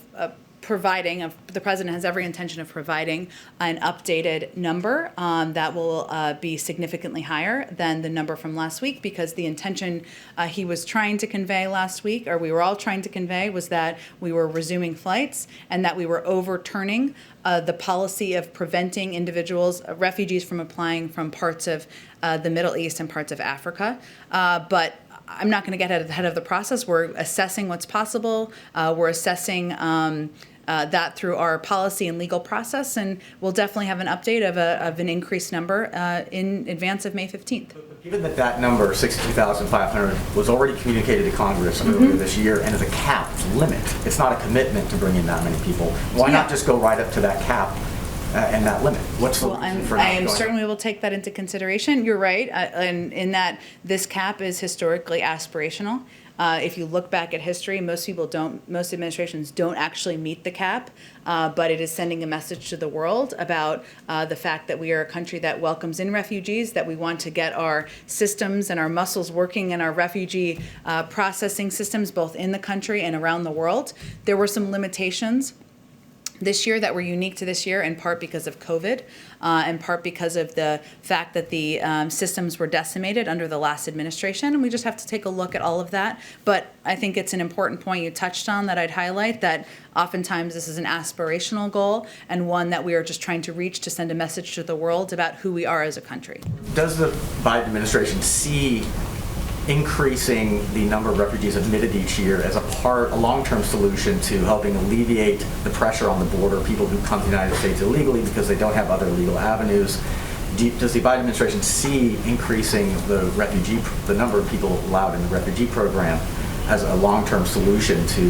the president has every intention of providing an updated number that will be significantly higher than the number from last week, because the intention he was trying to convey last week, or we were all trying to convey, was that we were resuming flights and that we were overturning the policy of preventing refugees from applying from parts of the Middle East and parts of Africa. But I'm not going to get ahead of the process. We're assessing what's possible. We're assessing that through our policy and legal process, and we'll definitely have an update of an increased number in advance of May 15th. Given that that number, 62,500, was already communicated to Congress earlier this year and is a capped limit, it's not a commitment to bring in that many people, why not just go right up to that cap and that limit? What's the reason for not I am going certainly will take that into consideration. You're right, and in that this cap is historically aspirational. If you look back at history, most administrations don't actually meet the cap, but it is sending a message to the world about the fact that we are a country that welcomes in refugees, that we want to get our systems and our muscles working and our refugee processing systems both in the country and around the world. There were some limitations this year that were unique to this year, in part because of COVID, in part because of the fact that the systems were decimated under the last administration, and we just have to take a look at all of that. But I think it's an important point you touched on that I'd highlight, that oftentimes this is an aspirational goal and one that we are just trying to reach to send a message to the world about who we are as a country. Does the Biden administration see increasing the number of refugees admitted each year as a long-term solution to helping alleviate the pressure on the border, people who come to the United States illegally because they don't have other legal avenues? Does the Biden administration see increasing the number of people allowed in the refugee program as a long-term solution to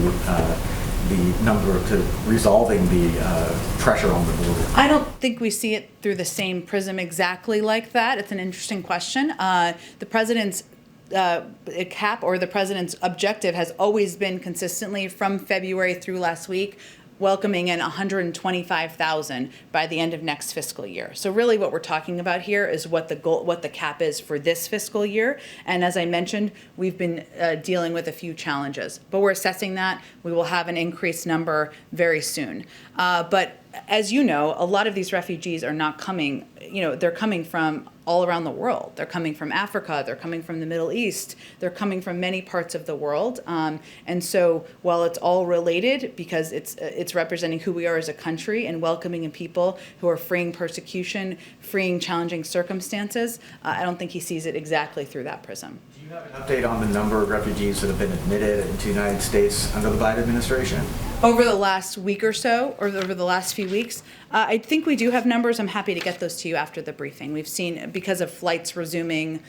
resolving the pressure on the border? I don't think we see it through the same prism exactly like that. It's an interesting question. The president's cap, or the president's objective, has always been consistently from February through last week welcoming in 125,000 by the end of next fiscal year. So really what we're talking about here is what the cap is for this fiscal year. And as I mentioned, we've been dealing with a few challenges, but we're assessing that. We will have an increased number very soon. But as you know, a lot of these refugees are not coming, they're coming from all around the world. They're coming from Africa, they're coming from the Middle East, they're coming from many parts of the world. And so while it's all related, because it's representing who we are as a country and welcoming in people who are freeing persecution, freeing challenging circumstances, I don't think he sees it exactly through that prism. Do you have an update on the number of refugees that have been admitted into the United States under the Biden administration? Over the last week or so, or over the last few weeks, I think we do have numbers. I'm happy to get those to you after the briefing. We've seen, because of flights resuming,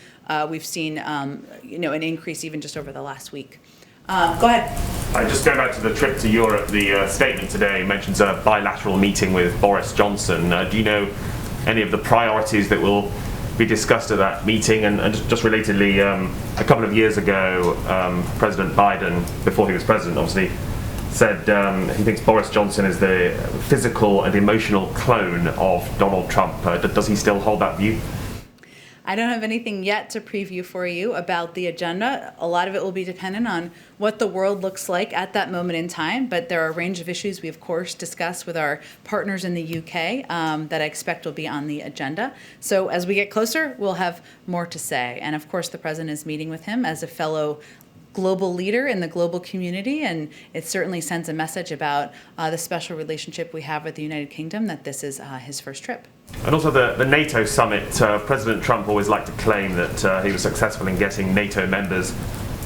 we've seen an increase even just over the last week. Go ahead. Just going back to the trip to Europe, the statement today mentions a bilateral meeting with Boris Johnson. Do you know any of the priorities that will be discussed at that meeting? And just relatedly, a couple of years ago, President Biden, before he was president, obviously, said he thinks Boris Johnson is the physical and emotional clone of Donald Trump. Does he still hold that view? I don't have anything yet to preview for you about the agenda. A lot of it will be dependent on what the world looks like at that moment in time, but there are a range of issues we, of course, discuss with our partners in the UK that I expect will be on the agenda. So as we get closer, we'll have more to say. And of course, the president is meeting with him as a fellow global leader in the global community, and it certainly sends a message about the special relationship we have with the United Kingdom, that this is his first trip. And also the NATO summit, President Trump always liked to claim that he was successful in getting NATO members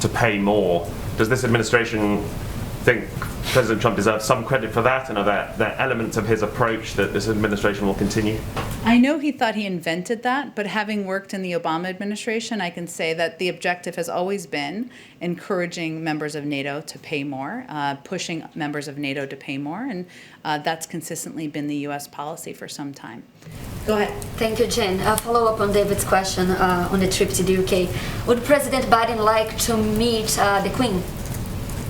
to pay more. Does this administration think President Trump deserves some credit for that, and are there elements of his approach that this administration will continue? I know he thought he invented that, but having worked in the Obama administration, I can say that the objective has always been encouraging members of NATO to pay more, pushing members of NATO to pay more, and that's consistently been the U.S. policy for some time. Go ahead. Thank you, Jen. A follow-up on David's question on the trip to the UK. Would President Biden like to meet the Queen?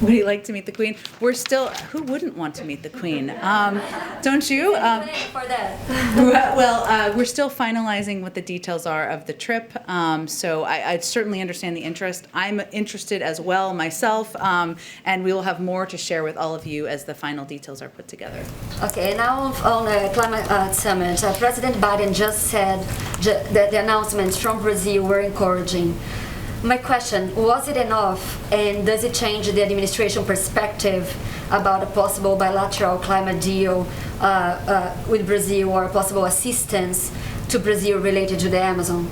Would he like to meet the Queen? We're still, who wouldn't want to meet the Queen? Don't you? For that. Well, we're still finalizing what the details are of the trip, so I certainly understand the interest. I'm interested as well myself, and we will have more to share with all of you as the final details are put together. Okay, now on the climate summit, President Biden just said that the announcements from Brazil were encouraging. My question, was it enough, and does it change the administration perspective about a possible bilateral climate deal with Brazil, or possible assistance to Brazil related to the Amazon?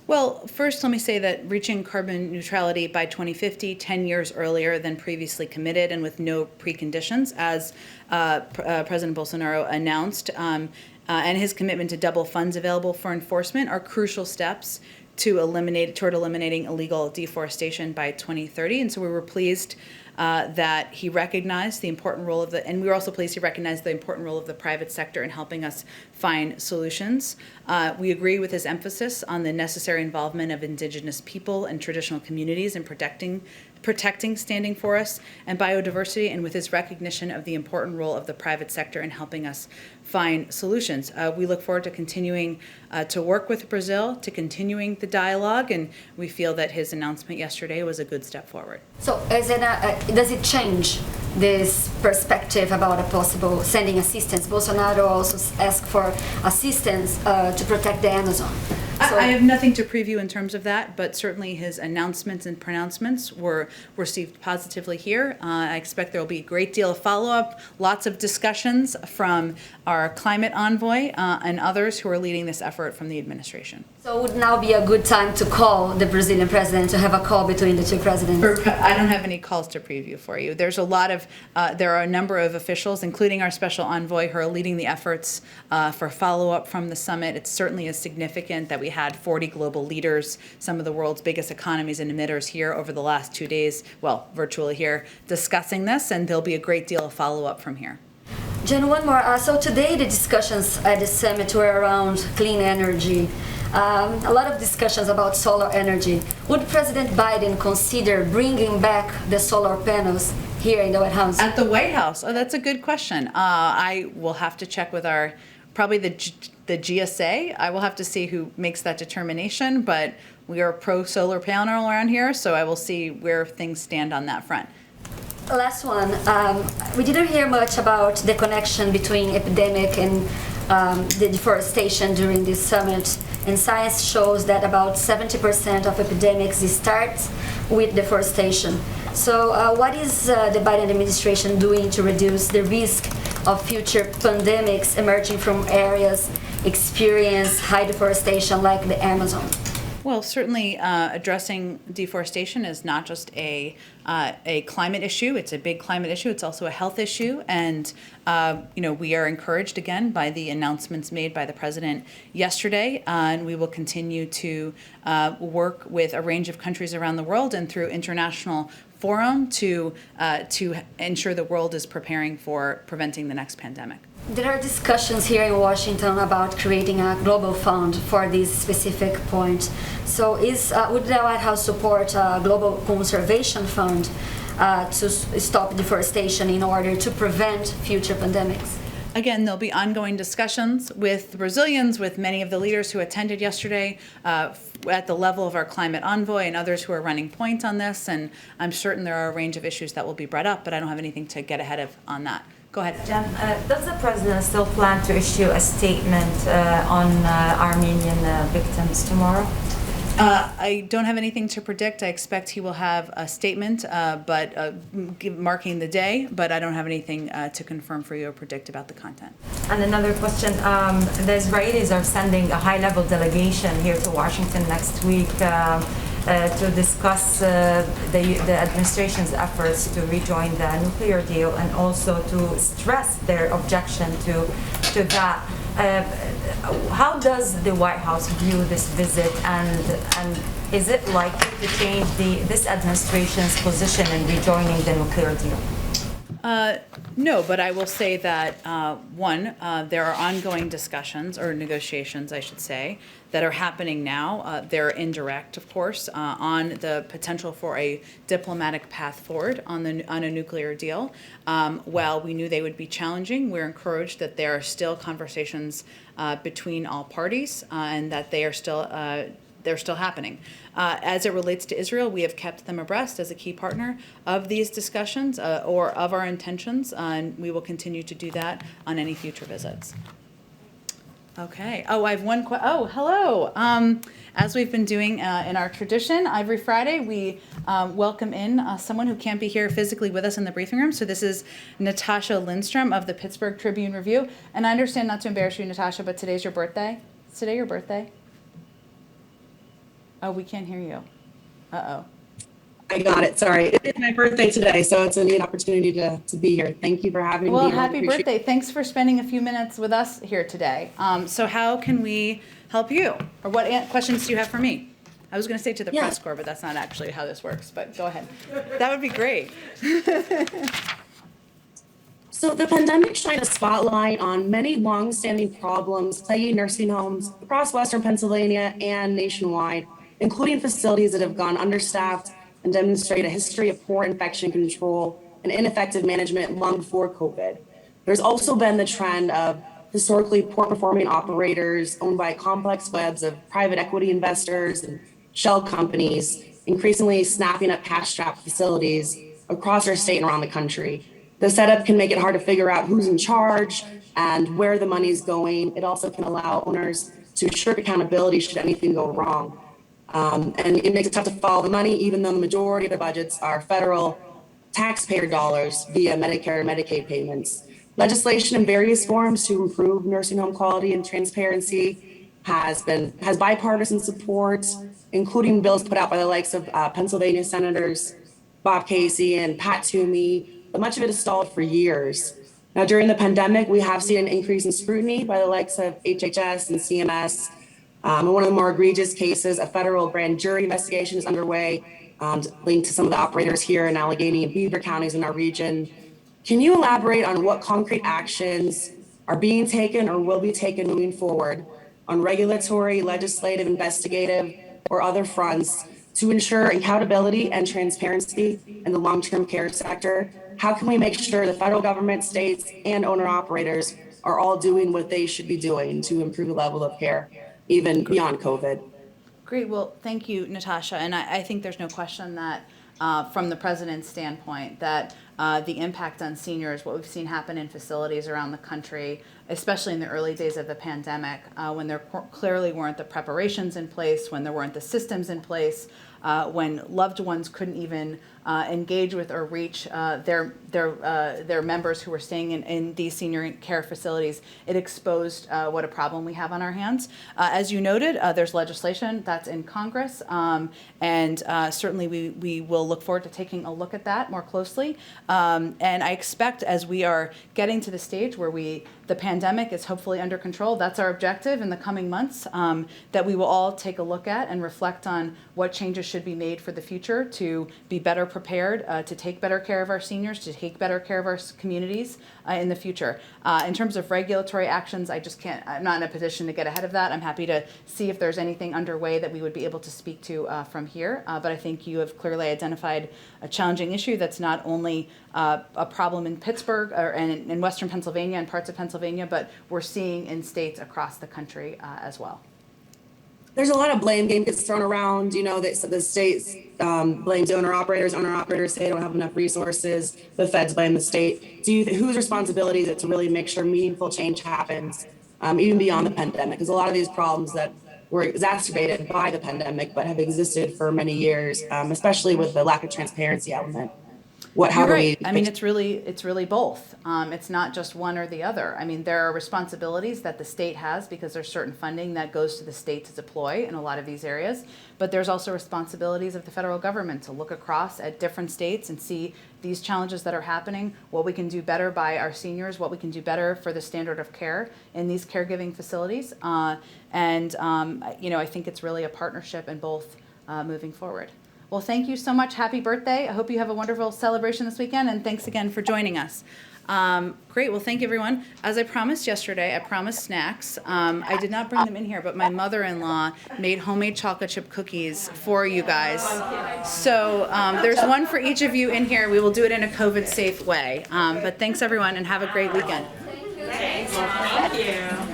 Well, first, let me say that reaching carbon neutrality by 2050, 10 years earlier than previously committed and with no preconditions, as President Bolsonaro announced, and his commitment to double funds available for enforcement are crucial steps toward eliminating illegal deforestation by 2030. And so we were pleased that he recognized the important role of and we were also pleased he recognized the important role of the private sector in helping us find solutions. We agree with his emphasis on the necessary involvement of indigenous people and traditional communities in protecting standing forests and biodiversity, and with his recognition of the important role of the private sector in helping us find solutions. We look forward to continuing to work with Brazil, to continuing the dialogue, and we feel that his announcement yesterday was a good step forward. So does it change this perspective about a possible sending assistance? Bolsonaro also asked for assistance to protect the Amazon. So I have nothing to preview in terms of that, but certainly his announcements and pronouncements were received positively here. I expect there will be a great deal of follow-up, lots of discussions from our climate envoy and others who are leading this effort from the administration. So would now be a good time to call the Brazilian president, to have a call between the two presidents? I don't have any calls to preview for you. There are a number of officials, including our special envoy, who are leading the efforts for follow-up from the summit. It certainly is significant that we had 40 global leaders, some of the world's biggest economies and emitters here over the last 2 days, well, virtually here, discussing this, and there'll be a great deal of follow-up from here. Jen, one more. So today the discussions at the summit were around clean energy. A lot of discussions about solar energy. Would President Biden consider bringing back the solar panels here in the White House? At the White House? Oh, that's a good question. I will have to check with probably the GSA. I will have to see who makes that determination, but we are pro solar panel around here, so I will see where things stand on that front. Last one. We didn't hear much about the connection between epidemic and the deforestation during this summit. And science shows that about 70% of epidemics start with deforestation. So what is the Biden administration doing to reduce the risk of future pandemics emerging from areas experience high deforestation like the Amazon? Well, certainly addressing deforestation is not just a climate issue. It's a big climate issue. It's also a health issue. And, we are encouraged, again, by the announcements made by the president yesterday. And we will continue to work with a range of countries around the world and through international forum to ensure the world is preparing for preventing the next pandemic. There are discussions here in Washington about creating a global fund for this specific point. So would the White House support a global conservation fund to stop deforestation in order to prevent future pandemics? Again, there'll be ongoing discussions with the Brazilians, with many of the leaders who attended yesterday at the level of our climate envoy and others who are running point on this. And I'm certain there are a range of issues that will be brought up, but I don't have anything to get ahead of on that. Go ahead. Jen, does the president still plan to issue a statement on Armenian victims tomorrow? I don't have anything to predict. I expect he will have a statement, marking the day, but I don't have anything to confirm for you or predict about the content. And another question, the Israelis are sending a high-level delegation here to Washington next week to discuss the administration's efforts to rejoin the nuclear deal and also to stress their objection to that. How does the White House view this visit, and is it likely to change this administration's position in rejoining the nuclear deal? No, but I will say that, there are ongoing discussions, or negotiations, I should say, that are happening now. They're indirect, of course, on the potential for a diplomatic path forward on a nuclear deal. While we knew they would be challenging, we're encouraged that there are still conversations between all parties and that they're still happening. As it relates to Israel, we have kept them abreast as a key partner of these discussions or of our intentions, and we will continue to do that on any future visits. Okay. Oh, I have one question. Oh, hello. As we've been doing in our tradition, every Friday, we welcome in someone who can't be here physically with us in the briefing room. So this is Natasha Lindstrom of the Pittsburgh Tribune Review. And I understand, not to embarrass you, Natasha, but today's your birthday. Is today your birthday? Oh, we can't hear you. Uh-oh. I got it. Sorry. It's my birthday today, so it's a neat opportunity to be here. Thank you for having Well, me. I happy appreciate birthday. Thanks for spending a few minutes with us here today. So how can we help you? Or what questions do you have for me? I was going to say to the press corps, but that's not actually how this works, but go ahead. That would be great. So the pandemic shined a spotlight on many long-standing problems plaguing nursing homes across Western Pennsylvania and nationwide, including facilities that have gone understaffed and demonstrate a history of poor infection control and ineffective management long before COVID. There's also been the trend of historically poor performing operators owned by complex webs of private equity investors and shell companies, increasingly snapping up cash-strapped facilities across our state and around the country. The setup can make it hard to figure out who's in charge and where the money's going. It also can allow owners to shirk accountability should anything go wrong. And it makes it tough to follow the money, even though the majority of the budgets are federal taxpayer dollars via Medicare and Medicaid payments. Legislation in various forms to improve nursing home quality and transparency has bipartisan support, including bills put out by the likes of Pennsylvania Senators Bob Casey and Pat Toomey, but much of it has stalled for years. Now, during the pandemic, we have seen an increase in scrutiny by the likes of HHS and CMS. In one of the more egregious cases, a federal grand jury investigation is underway, linked to some of the operators here in Allegheny and Beaver counties in our region. Can you elaborate on what concrete actions are being taken or will be taken moving forward on regulatory, legislative, investigative, or other fronts to ensure accountability and transparency in the long-term care sector? How can we make sure the federal government, states, and owner-operators are all doing what they should be doing to improve the level of care, even beyond COVID? Great. Well, thank you, Natasha. And I think there's no question that from the president's standpoint, that the impact on seniors, what we've seen happen in facilities around the country, especially in the early days of the pandemic, when there clearly weren't the preparations in place, when there weren't the systems in place, when loved ones couldn't even engage with or reach their members who were staying in these senior care facilities, it exposed what a problem we have on our hands. As you noted, there's legislation that's in Congress, and certainly we will look forward to taking a look at that more closely. And I expect as we are getting to the stage where the pandemic is hopefully under control, that's our objective in the coming months, that we will all take a look at and reflect on what changes should be made for the future to be better prepared, to take better care of our seniors, to take better care of our communities in the future. In terms of regulatory actions, I'm not in a position to get ahead of that. I'm happy to see if there's anything underway that we would be able to speak to from here. But I think you have clearly identified a challenging issue that's not only a problem in Pittsburgh and in Western Pennsylvania and parts of Pennsylvania, but we're seeing in states across the country as well. There's a lot of blame game gets thrown around, that the states blames owner-operators say they don't have enough resources, the feds blame the state. Whose responsibility is it to really make sure meaningful change happens, even beyond the pandemic? Because a lot of these problems that were exacerbated by the pandemic but have existed for many years, especially with the lack of transparency element. You're right. I mean, it's really both. It's not just one or the other. I mean, there are responsibilities that the state has because there's certain funding that goes to the state to deploy in a lot of these areas. But there's also responsibilities of the federal government to look across at different states and see these challenges that are happening, what we can do better by our seniors, what we can do better for the standard of care in these caregiving facilities. I think it's really a partnership in both moving forward. Well, thank you so much. Happy birthday. I hope you have a wonderful celebration this weekend, and thanks again for joining us. Great. Well, thank you, everyone. As I promised yesterday, I promised snacks. I did not bring them in here, but my mother-in-law made homemade chocolate chip cookies for you guys. So there's one for each of you in here. We will do it in a COVID-safe way. But thanks, everyone, and have a great weekend. Thank you.